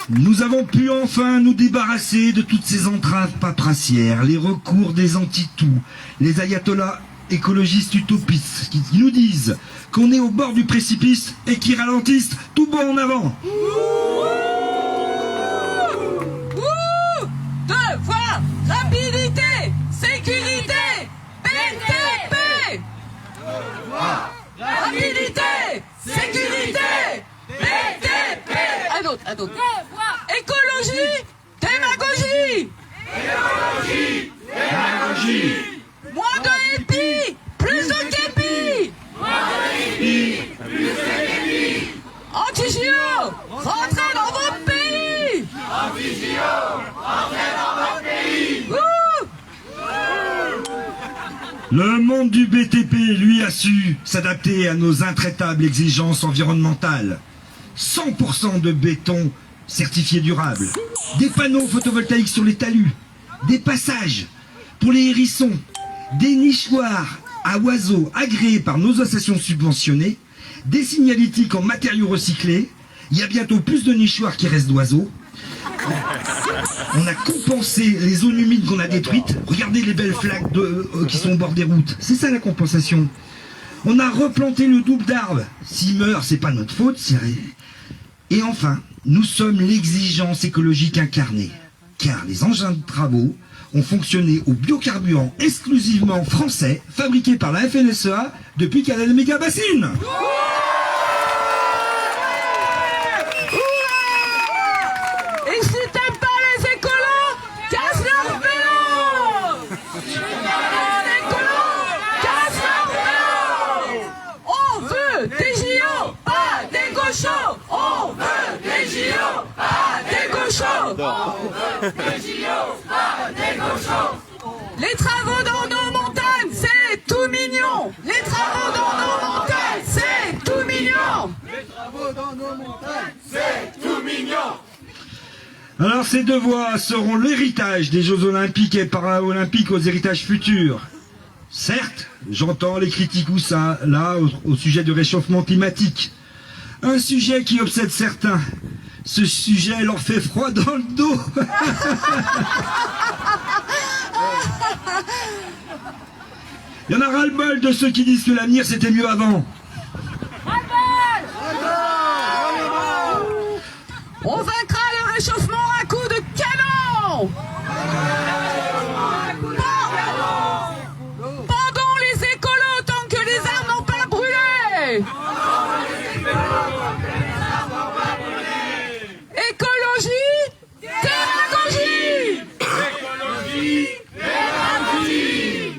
Nous avons pu enfin nous débarrasser de toutes ces entraves paperassières, les recours des anti-tout, les ayatollahs écologistes utopistes qui nous disent qu'on est au bord du précipice et qui ralentissent tout bas en avant. Devoir, rapidité, sécurité, BTP. Rapidité, sécurité, BTP. Un autre. Écologie, démagogie. Moins de hippie, plus de képi. Anti-JO, rentrez dans votre pays. Le monde du BTP, lui, a su s'adapter à nos intraitables exigences environnementales. 100% de béton certifié durable, des panneaux photovoltaïques sur les talus, des passages pour les hérissons, des nichoirs à oiseaux agréés par nos associations subventionnées, des signalétiques en matériaux recyclés. Il y a bientôt plus de nichoirs qui restent d'oiseaux. On a compensé les zones humides qu'on a détruites. Regardez les belles flaques qui sont au bord des routes. C'est ça la compensation. On a replanté le double d'arbres. S'ils meurent, c'est pas notre faute. Et enfin, nous sommes l'exigence écologique incarnée, car les engins de travaux ont fonctionné au biocarburant exclusivement français, fabriqué par la FNSEA depuis qu'elle a le méga bassine. Et si t'aimes pas les écolos, casse leur vélo! Si t'aimes pas les écolos, casse leur vélo! On veut des JO, pas des gauchos! On veut des JO, pas des gauchos! On veut des JO, pas des gauchos! Les travaux dans nos montagnes, c'est tout mignon! Les travaux dans nos montagnes, c'est tout mignon! Les travaux dans nos montagnes, c'est tout mignon! Alors ces deux voies seront l'héritage des Jeux Olympiques et Paralympiques aux héritages futurs. Certes, j'entends les critiques ou ça, là, au sujet du réchauffement climatique. Un sujet qui obsède certains. Ce sujet leur fait froid dans le dos. Il y en a ras-le-bol de ceux qui disent que l'avenir c'était mieux avant. On vaincra le réchauffement à coups de canon! Pendons les écolos tant que les arbres n'ont pas brûlé! Écologie, pédagogie! Écologie, pédagogie!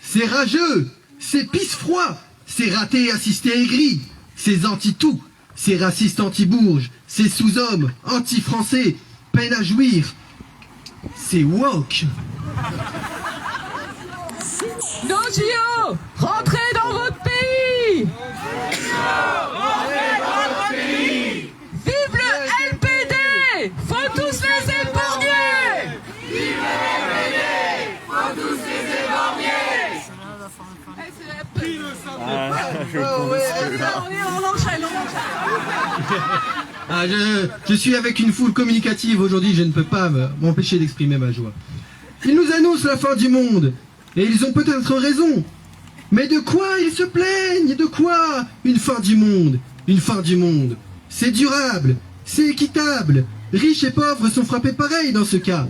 C'est rageux, c'est pisse-froid, c'est raté, assisté, aigri, c'est anti-tout, c'est raciste anti-bourge, c'est sous-homme, anti-français, peine à jouir, c'est woke. Nos JO, rentrez dans votre pays! Vive le LPD! Faut tous les épargner! Vive le LPD! Faut tous les épargner! On enchaîne. Ah, je suis avec une foule communicative aujourd'hui, je ne peux pas m'empêcher d'exprimer ma joie. Ils nous annoncent la fin du monde, et ils ont peut-être raison. Mais de quoi ils se plaignent? De quoi? Une fin du monde. Une fin du monde. C'est durable, c'est équitable. Riches et pauvres sont frappés pareil dans ce cas.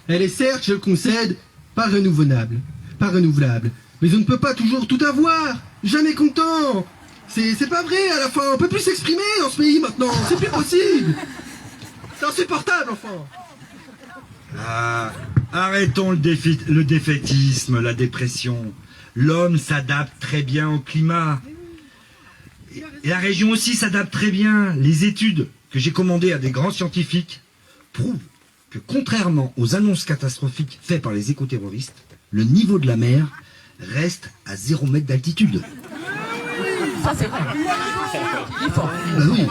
Elle est certes, je le concède, pas renouvelable. Pas renouvelable. Mais on ne peut pas toujours tout avoir. Jamais content. C'est pas vrai, à la fin, on peut plus s'exprimer dans ce pays maintenant. C'est plus possible. C'est insupportable, enfin. Ah, arrêtons le défaitisme, la dépression. L'homme s'adapte très bien au climat. Et la région aussi s'adapte très bien. Les études que j'ai commandées à des grands scientifiques prouvent que contrairement aux annonces catastrophiques faites par les écoterroristes, le niveau de la mer reste à 0 mètre d'altitude. Ça c'est vrai. Il faut. Oui.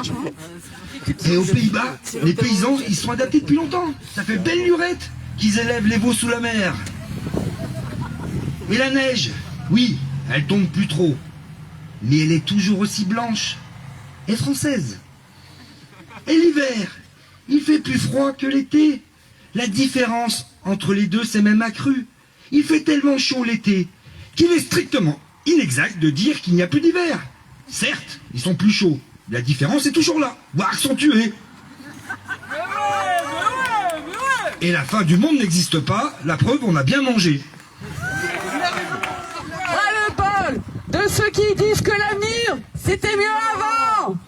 Et aux Pays-Bas, les paysans, ils sont adaptés depuis longtemps. Ça fait belle lurette qu'ils élèvent les veaux sous la mer. Et la neige, oui, elle tombe plus trop. Mais elle est toujours aussi blanche et française. Et l'hiver, il fait plus froid que l'été. La différence entre les deux s'est même accrue. Il fait tellement chaud l'été qu'il est strictement inexact de dire qu'il n'y a plus d'hiver. Certes, ils sont plus chauds. La différence est toujours là, voire accentuée. Et la fin du monde n'existe pas, la preuve, on a bien mangé. Ras-le-bol de ceux qui disent que l'avenir, c'était mieux avant.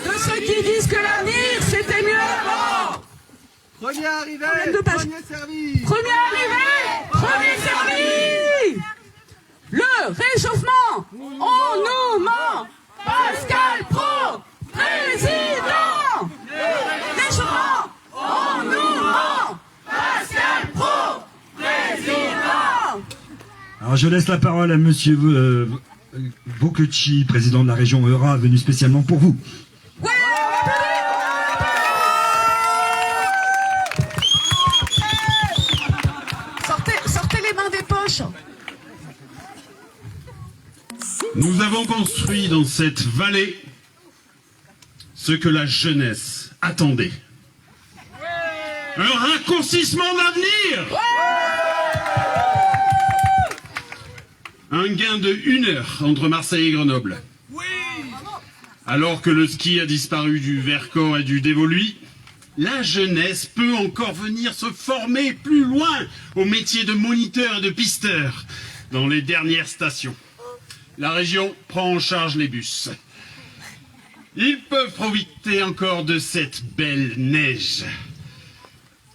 De ceux qui disent que l'avenir, c'était mieux avant. Premier arrivé, premier servi. Premier arrivé, premier servi. Le réchauffement, on nous ment. Pascal Pro, président. Le réchauffement, on nous ment. Pascal Pro, président. Alors je laisse la parole à monsieur Bococci, président de la région Eura, venu spécialement pour vous. Ouais, on applaudit. Sortez les mains des poches. Nous avons construit dans cette vallée ce que la jeunesse attendait. Un raccourcissement d'avenir. Un gain de 1 heure entre Marseille et Grenoble. Alors que le ski a disparu du Vercors et du Dévoluy, la jeunesse peut encore venir se former plus loin au métier de moniteur et de pisteur dans les dernières stations. La région prend en charge les bus. Ils peuvent profiter encore de cette belle neige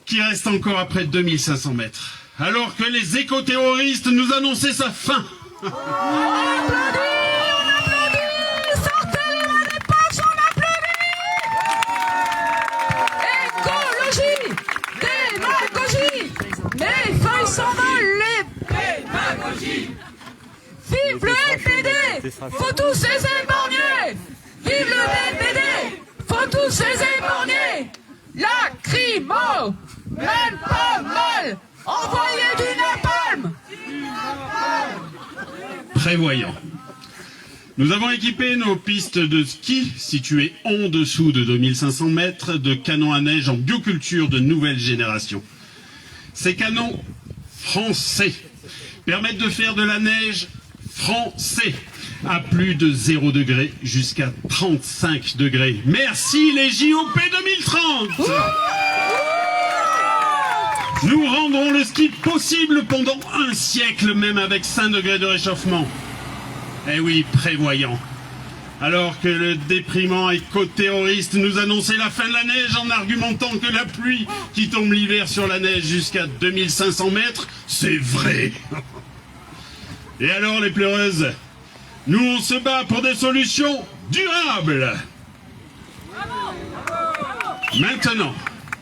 qui reste encore à près de 2500 mètres, alors que les éco-terroristes nous annonçaient sa fin. On applaudit, sortez les mains des poches, on applaudit. Écologie, démagogie, mes feuilles s'envolent, les démagogie. Vive le NPD, faut tous les éborgner. Vive le NPD, faut tous les éborgner. Lacrymo, même pas mal, envoyez du napalm. Prévoyant. Nous avons équipé nos pistes de ski, situées en dessous de 2500 mètres, de canons à neige en bioculture de nouvelle génération. Ces canons français permettent de faire de la neige français à plus de 0 degré jusqu'à 35 degrés. Merci les JOP 2030. Nous rendrons le ski possible pendant un siècle, même avec 5 degrés de réchauffement. Eh oui, prévoyant. Alors que le déprimant éco-terroriste nous annonçait la fin de la neige en argumentant que la pluie qui tombe l'hiver sur la neige jusqu'à 2500 mètres, c'est vrai. Et alors les pleureuses, nous on se bat pour des solutions durables. Maintenant,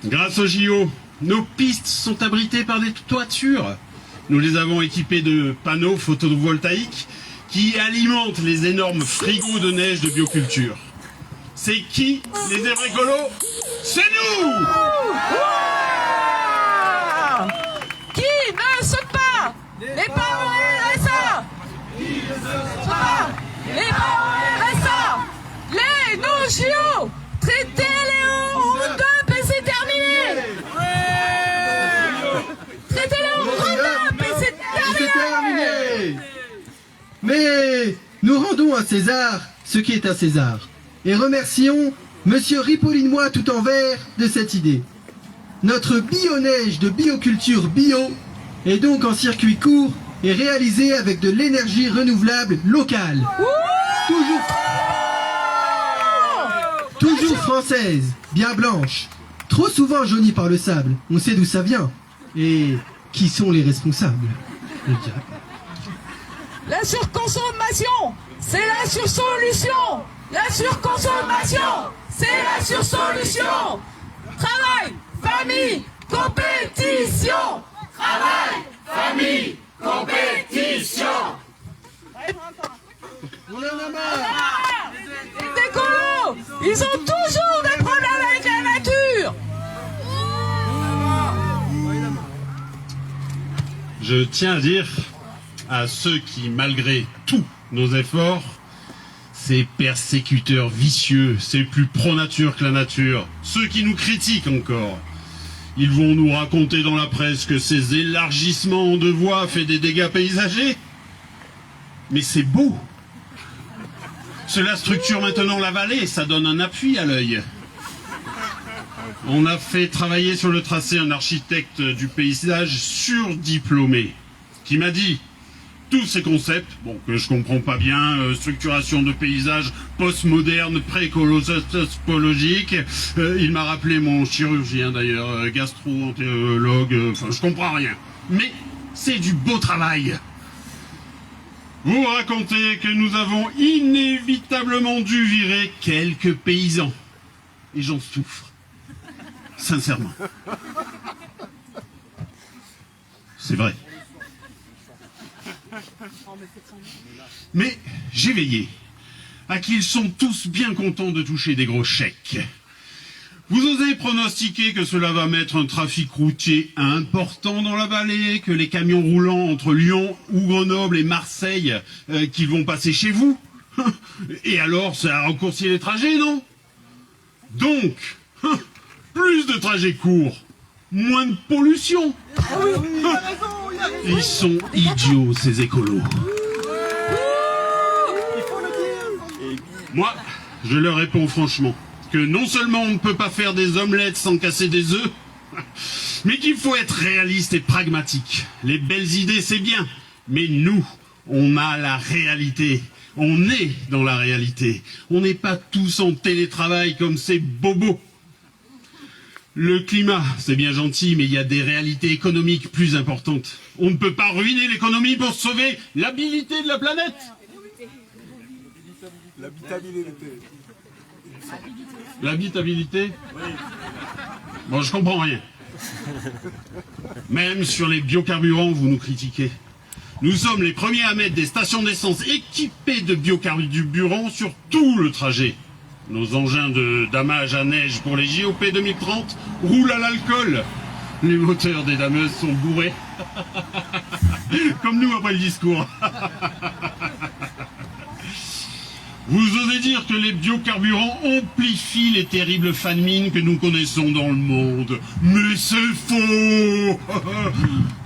grâce au JO, nos pistes sont abritées par des toitures. Nous les avons équipées de panneaux photovoltaïques qui alimentent les énormes frigos de neige de bioculture. C'est qui les écolos? C'est nous! Qui ne saute pas? Les parents RSA! Qui ne saute pas? Les parents RSA! Les non-JO! Traitez-les en route de PC terminé! Traitez-les en route de PC terminé! Mais nous rendons à César ce qui est à César. Et remercions Monsieur Ripollinois tout en vert de cette idée. Notre bio-neige de bioculture bio est donc en circuit court et réalisée avec de l'énergie renouvelable locale. Toujours française, bien blanche, trop souvent jaunie par le sable. On sait d'où ça vient. Et qui sont les responsables? Je le dirai pas. La surconsommation, c'est la sursolution. La surconsommation, c'est la sursolution. Travail, famille, compétition. Travail, famille, compétition. On en a marre. Les écolos, ils ont toujours des problèmes avec la nature. Je tiens à dire à ceux qui, malgré tous nos efforts, ces persécuteurs vicieux, ces plus pro-nature que la nature, ceux qui nous critiquent encore, ils vont nous raconter dans la presse que ces élargissements de voies fait des dégâts paysagers. Mais c'est beau. Cela structure maintenant la vallée, ça donne un appui à l'œil. On a fait travailler sur le tracé un architecte du paysage surdiplômé qui m'a dit tous ces concepts, bon, que je comprends pas bien, structuration de paysage postmoderne, pré-écologique, il m'a rappelé mon chirurgien d'ailleurs, gastro-entérologue, enfin je comprends rien. Mais c'est du beau travail. Vous racontez que nous avons inévitablement dû virer quelques paysans. Et j'en souffre. Sincèrement. C'est vrai. Mais j'ai veillé à qu'ils sont tous bien contents de toucher des gros chèques. Vous osez pronostiquer que cela va mettre un trafic routier important dans la vallée, que les camions roulants entre Lyon ou Grenoble et Marseille qui vont passer chez vous? Et alors, ça raccourcit les trajets, non? Donc, plus de trajets courts, moins de pollution. Ils sont idiots, ces écolos. Moi, je leur réponds franchement que non seulement on ne peut pas faire des omelettes sans casser des œufs, mais qu'il faut être réaliste et pragmatique. Les belles idées, c'est bien, mais nous, on a la réalité. On est dans la réalité. On n'est pas tous en télétravail comme ces bobos. Le climat, c'est bien gentil, mais il y a des réalités économiques plus importantes. On ne peut pas ruiner l'économie pour sauver l'habilité de la planète. L'habitabilité. L'habitabilité? Bon, je comprends rien. Même sur les biocarburants, vous nous critiquez. Nous sommes les premiers à mettre des stations d'essence équipées de biocarburants sur tout le trajet. Nos engins de damage à neige pour les JOP 2030 roulent à l'alcool. Les moteurs des dameuses sont bourrés. Comme nous après le discours. Vous osez dire que les biocarburants amplifient les terribles famines que nous connaissons dans le monde. Mais c'est faux.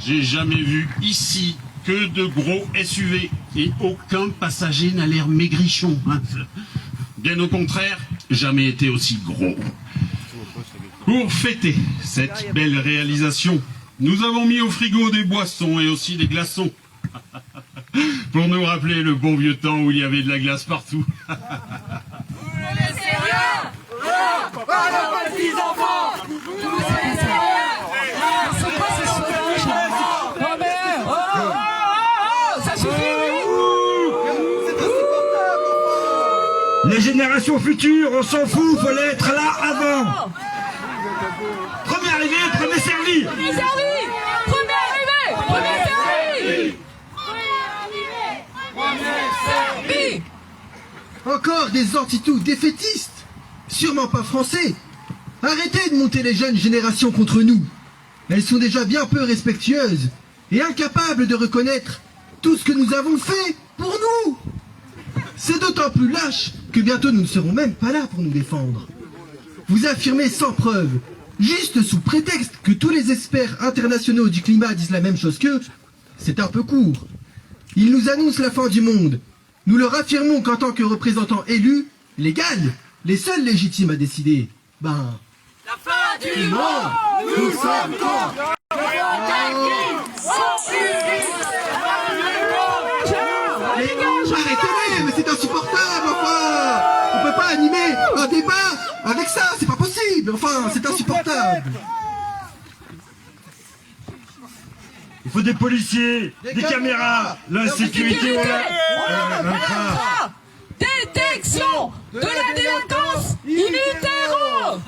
J'ai jamais vu ici que de gros SUV et aucun passager n'a l'air maigrichon. Bien au contraire, jamais été aussi gros. Pour fêter cette belle réalisation, nous avons mis au frigo des boissons et aussi des glaçons. Pour nous rappeler le bon vieux temps où il y avait de la glace partout. Vous ne laissez rien! Non! Pas nos petits-enfants! Vous ne laissez rien! C'est quoi ce sauvage? Oh merde! Oh! Ça suffit! Les générations futures, on s'en fout, faut l'être là avant. Premier arrivé, premier servi. Premier servi! Premier arrivé! Premier servi! Encore des antitous défaitistes, sûrement pas français. Arrêtez de monter les jeunes générations contre nous. Elles sont déjà bien peu respectueuses et incapables de reconnaître tout ce que nous avons fait pour nous. C'est d'autant plus lâche que bientôt nous ne serons même pas là pour nous défendre. Vous affirmez sans preuve, juste sous prétexte que tous les experts internationaux du climat disent la même chose qu'eux, c'est un peu court. Ils nous annoncent la fin du monde. Nous leur affirmons qu'en tant que représentants élus, légal, les seuls légitimes à décider, la fin du monde, nous sommes contre. Arrêtez-les, mais c'est insupportable, enfin. On peut pas animer un débat avec ça, c'est pas possible, enfin, c'est insupportable. Il faut des policiers, des caméras, l'insécurité, on l'a. Détection de la délinquance in utero.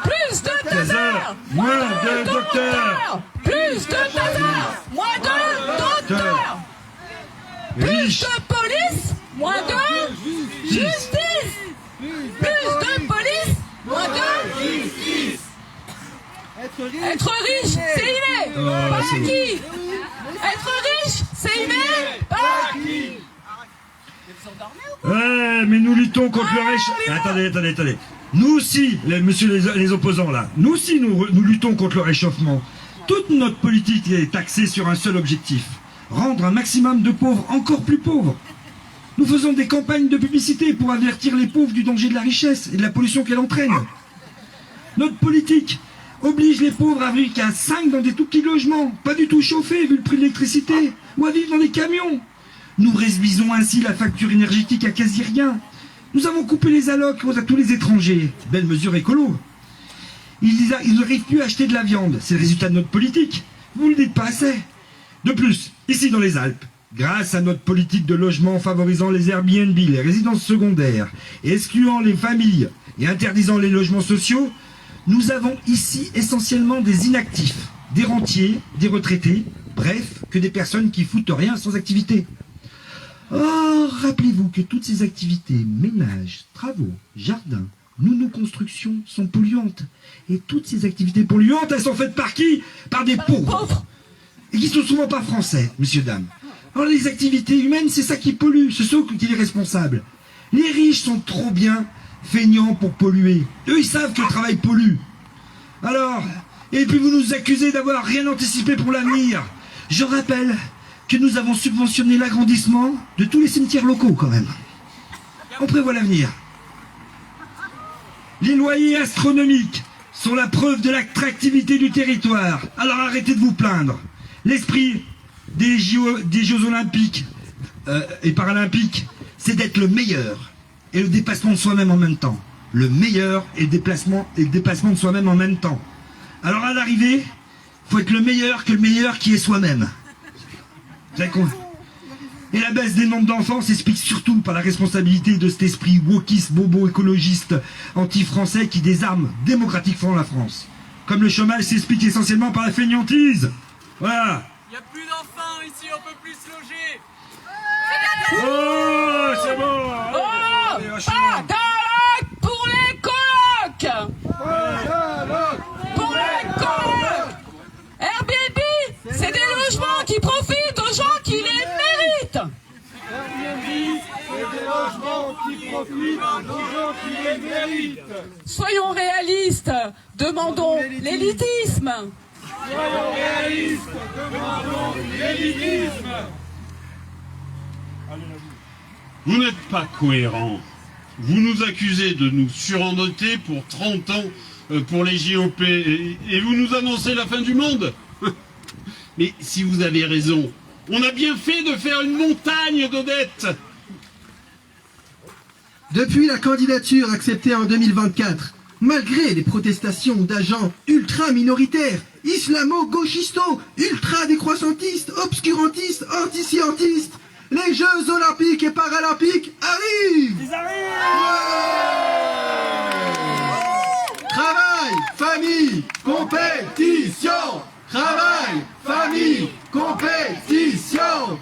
Plus de tasers, moins de docteurs. Plus de tasers, moins de docteurs. Plus de police, moins de justice. Plus de police, moins de justice. Être riche, c'est inné. Pas acquis. Être riche, c'est inné. Pas acquis. Ouais, mais nous luttons contre le réchauffement. Attendez. Nous aussi, monsieur les opposants là, nous aussi nous luttons contre le réchauffement. Toute notre politique est axée sur un seul objectif. Rendre un maximum de pauvres encore plus pauvres. Nous faisons des campagnes de publicité pour avertir les pauvres du danger de la richesse et de la pollution qu'elle entraîne. Notre politique oblige les pauvres à vivre qu'à 5 dans des tout petits logements, pas du tout chauffés vu le prix de l'électricité, ou à vivre dans des camions. Nous réduisons ainsi la facture énergétique à quasi rien. Nous avons coupé les allocs à tous les étrangers. Belle mesure écolo. Ils n'arrivent plus à acheter de la viande. C'est le résultat de notre politique. Vous ne le dites pas assez. De plus, ici dans les Alpes, grâce à notre politique de logement favorisant les Airbnb, les résidences secondaires, excluant les familles et interdisant les logements sociaux, nous avons ici essentiellement des inactifs, des rentiers, des retraités, bref, que des personnes qui foutent rien sans activité. Or, rappelez-vous que toutes ces activités, ménage, travaux, jardins, constructions, sont polluantes. Et toutes ces activités polluantes, elles sont faites par qui? Par des pauvres. Et qui sont souvent pas français, messieurs, dames. Alors les activités humaines, c'est ça qui pollue, c'est ça qui est responsable. Les riches sont trop bien feignants pour polluer. Eux, ils savent que le travail pollue. Alors, et puis vous nous accusez d'avoir rien anticipé pour l'avenir. Je rappelle que nous avons subventionné l'agrandissement de tous les cimetières locaux, quand même. on prévoit l'avenir. Les loyers astronomiques sont la preuve de l'attractivité du territoire. Alors arrêtez de vous plaindre. L'esprit des Jeux Olympiques et Paralympiques, c'est d'être le meilleur et le dépassement de soi-même en même temps. Le meilleur et le dépassement de soi-même en même temps. Alors à l'arrivée, il faut être le meilleur que le meilleur qui est soi-même. Vous avez compris ? Et la baisse des nombres d'enfants s'explique surtout par la responsabilité de cet esprit wokiste, bobo, écologiste, anti-français qui désarme démocratiquement la France. Comme le chômage s'explique essentiellement par la fainéantise. Voilà. Il n'y a plus d'enfants ici, on peut plus se loger. Oh, c'est bon. Oh, pas d'alerte pour les colocs. Pour les colocs. Airbnb, c'est des logements qui profitent aux gens qui les méritent. Airbnb, c'est des logements qui profitent aux gens qui les méritent. Soyons réalistes, demandons l'élitisme. Soyons réalistes, demandons l'élitisme. Vous n'êtes pas cohérents. Vous nous accusez de nous surendoter pour 30 ans pour les JOP et vous nous annoncez la fin du monde. Mais si vous avez raison, on a bien fait de faire une montagne de dettes. Depuis la candidature acceptée en 2024, malgré les protestations d'agents ultra-minoritaires, islamo-gauchistos, ultra-décroissantistes, obscurantistes, anti-scientistes, les Jeux Olympiques et Paralympiques arrivent. Ils arrivent. Travail, famille, compétition. Travail, famille, compétition.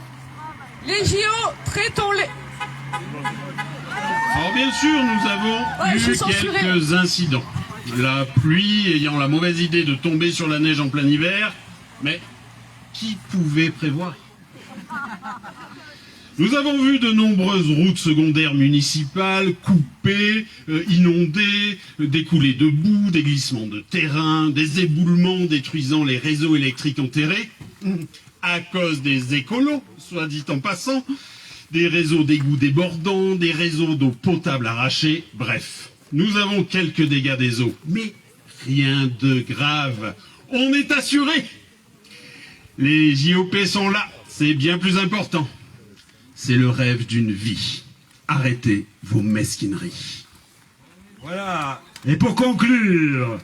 Les JO, traitons-les. Alors bien sûr, nous avons eu quelques incidents. La pluie ayant la mauvaise idée de tomber sur la neige en plein hiver, mais qui pouvait prévoir ? Nous avons vu de nombreuses routes secondaires municipales coupées, inondées, des coulées de boue, des glissements de terrain, des éboulements détruisant les réseaux électriques enterrés, à cause des écolos, soit dit en passant, des réseaux d'égouts débordants, des réseaux d'eau potable arrachés, bref. Nous avons quelques dégâts des eaux, mais rien de grave. On est assuré. Les JOP sont là, c'est bien plus important. C'est le rêve d'une vie. Arrêtez vos mesquineries. Voilà. Et pour conclure,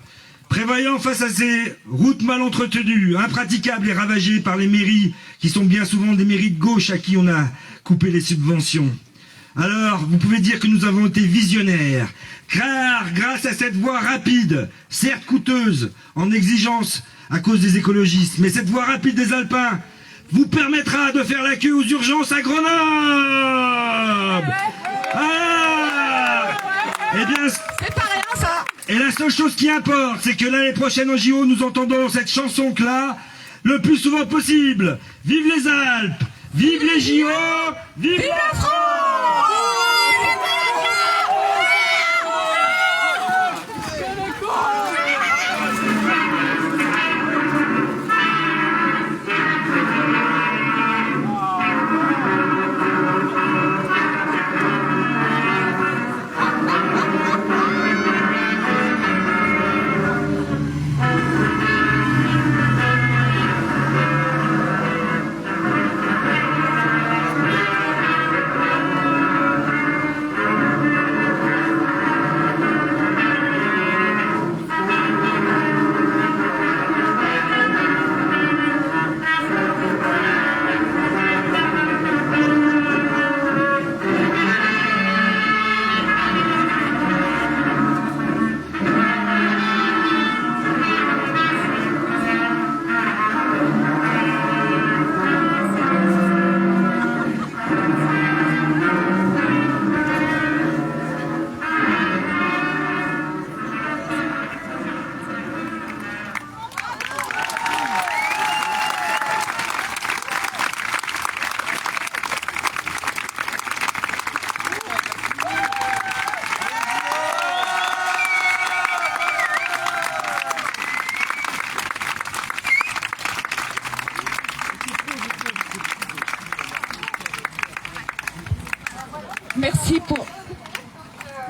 prévoyant face à ces routes mal entretenues, impraticables et ravagées par les mairies, qui sont bien souvent des mairies de gauche à qui on a coupé les subventions. Alors, vous pouvez dire que nous avons été visionnaires, car grâce à cette voie rapide, certes coûteuse, en exigence à cause des écologistes, mais cette voie rapide des Alpins vous permettra de faire la queue aux urgences à Grenoble. Ah, eh bien, c'est pas rien ça. Et la seule chose qui importe, c'est que l'année prochaine au JO, nous entendons cette chanson-là le plus souvent possible. Vive les Alpes, vive les JO, vive la France.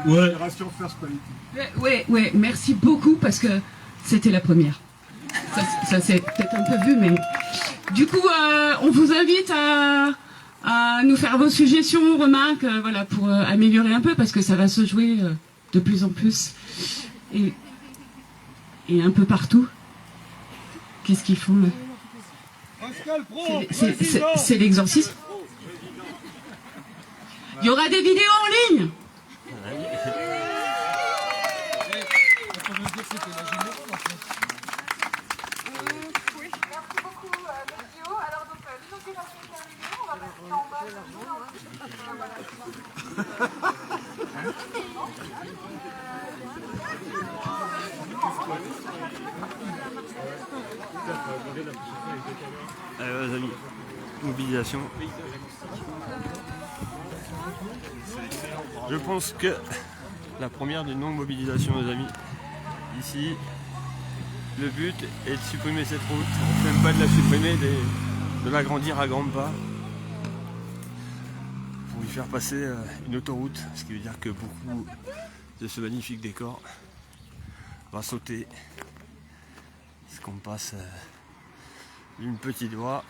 Génération First Quality. Ouais, merci beaucoup parce que c'était la première. Ça s'est peut-être un peu vu, mais du coup, on vous invite à nous faire vos suggestions, remarques, voilà, pour améliorer un peu parce que ça va se jouer de plus en plus et un peu partout. Qu'est-ce qu'ils font là? C'est l'exorcisme. Il y aura des vidéos en ligne. Les amis, mobilisation. Je pense que la première des non-mobilisations, les amis, ici, le but est de supprimer cette route, même pas de la supprimer, de l'agrandir à grands pas pour lui faire passer une autoroute, ce qui veut dire que beaucoup de ce magnifique décor va sauter, ce qu'on passe d'une petite voie,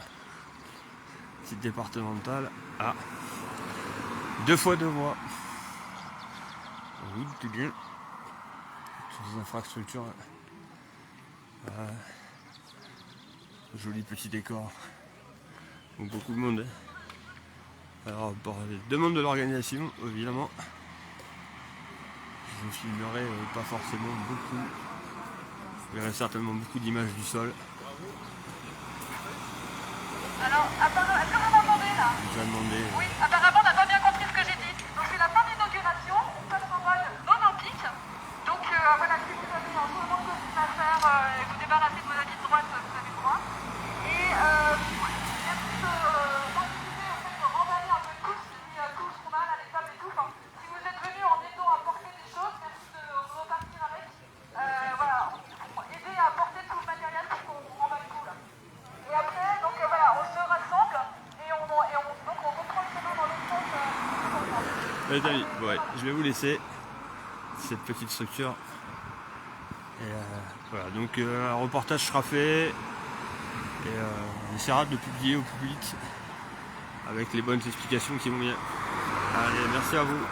petite départementale, à 2 fois 2 voies. Oui, tout bien. Toutes les infrastructures. Joli petit décor. Donc beaucoup de monde. Alors pour les demandes de l'organisation, évidemment, je filmerai pas forcément beaucoup. Je verrai certainement beaucoup d'images du sol. Alors, est-ce que vous m'entendez là? Oui, apparemment on n'a pas bien compris ce que j'ai dit. Donc c'est la fin de l'inauguration, on passe en mode olympique. Donc voilà, si vous avez un moment à faire et vous débarrasser de vos habits de droite, vous avez le droit. Et merci de participer au fait de remballer un peu tout ce qu'on a à l'étape et tout. Enfin, si vous êtes venus en aidant à porter des choses, merci de repartir avec. Voilà, aider à porter tout le matériel pour qu'on remballe tout là. Et après, donc voilà, on se rassemble et on reprend le chemin dans l'autre sens. Les amis, ouais, je vais vous laisser cette petite structure. Et voilà, donc un reportage sera fait et on essaiera de le publier au plus vite avec les bonnes explications qui vont bien. Allez, merci à vous.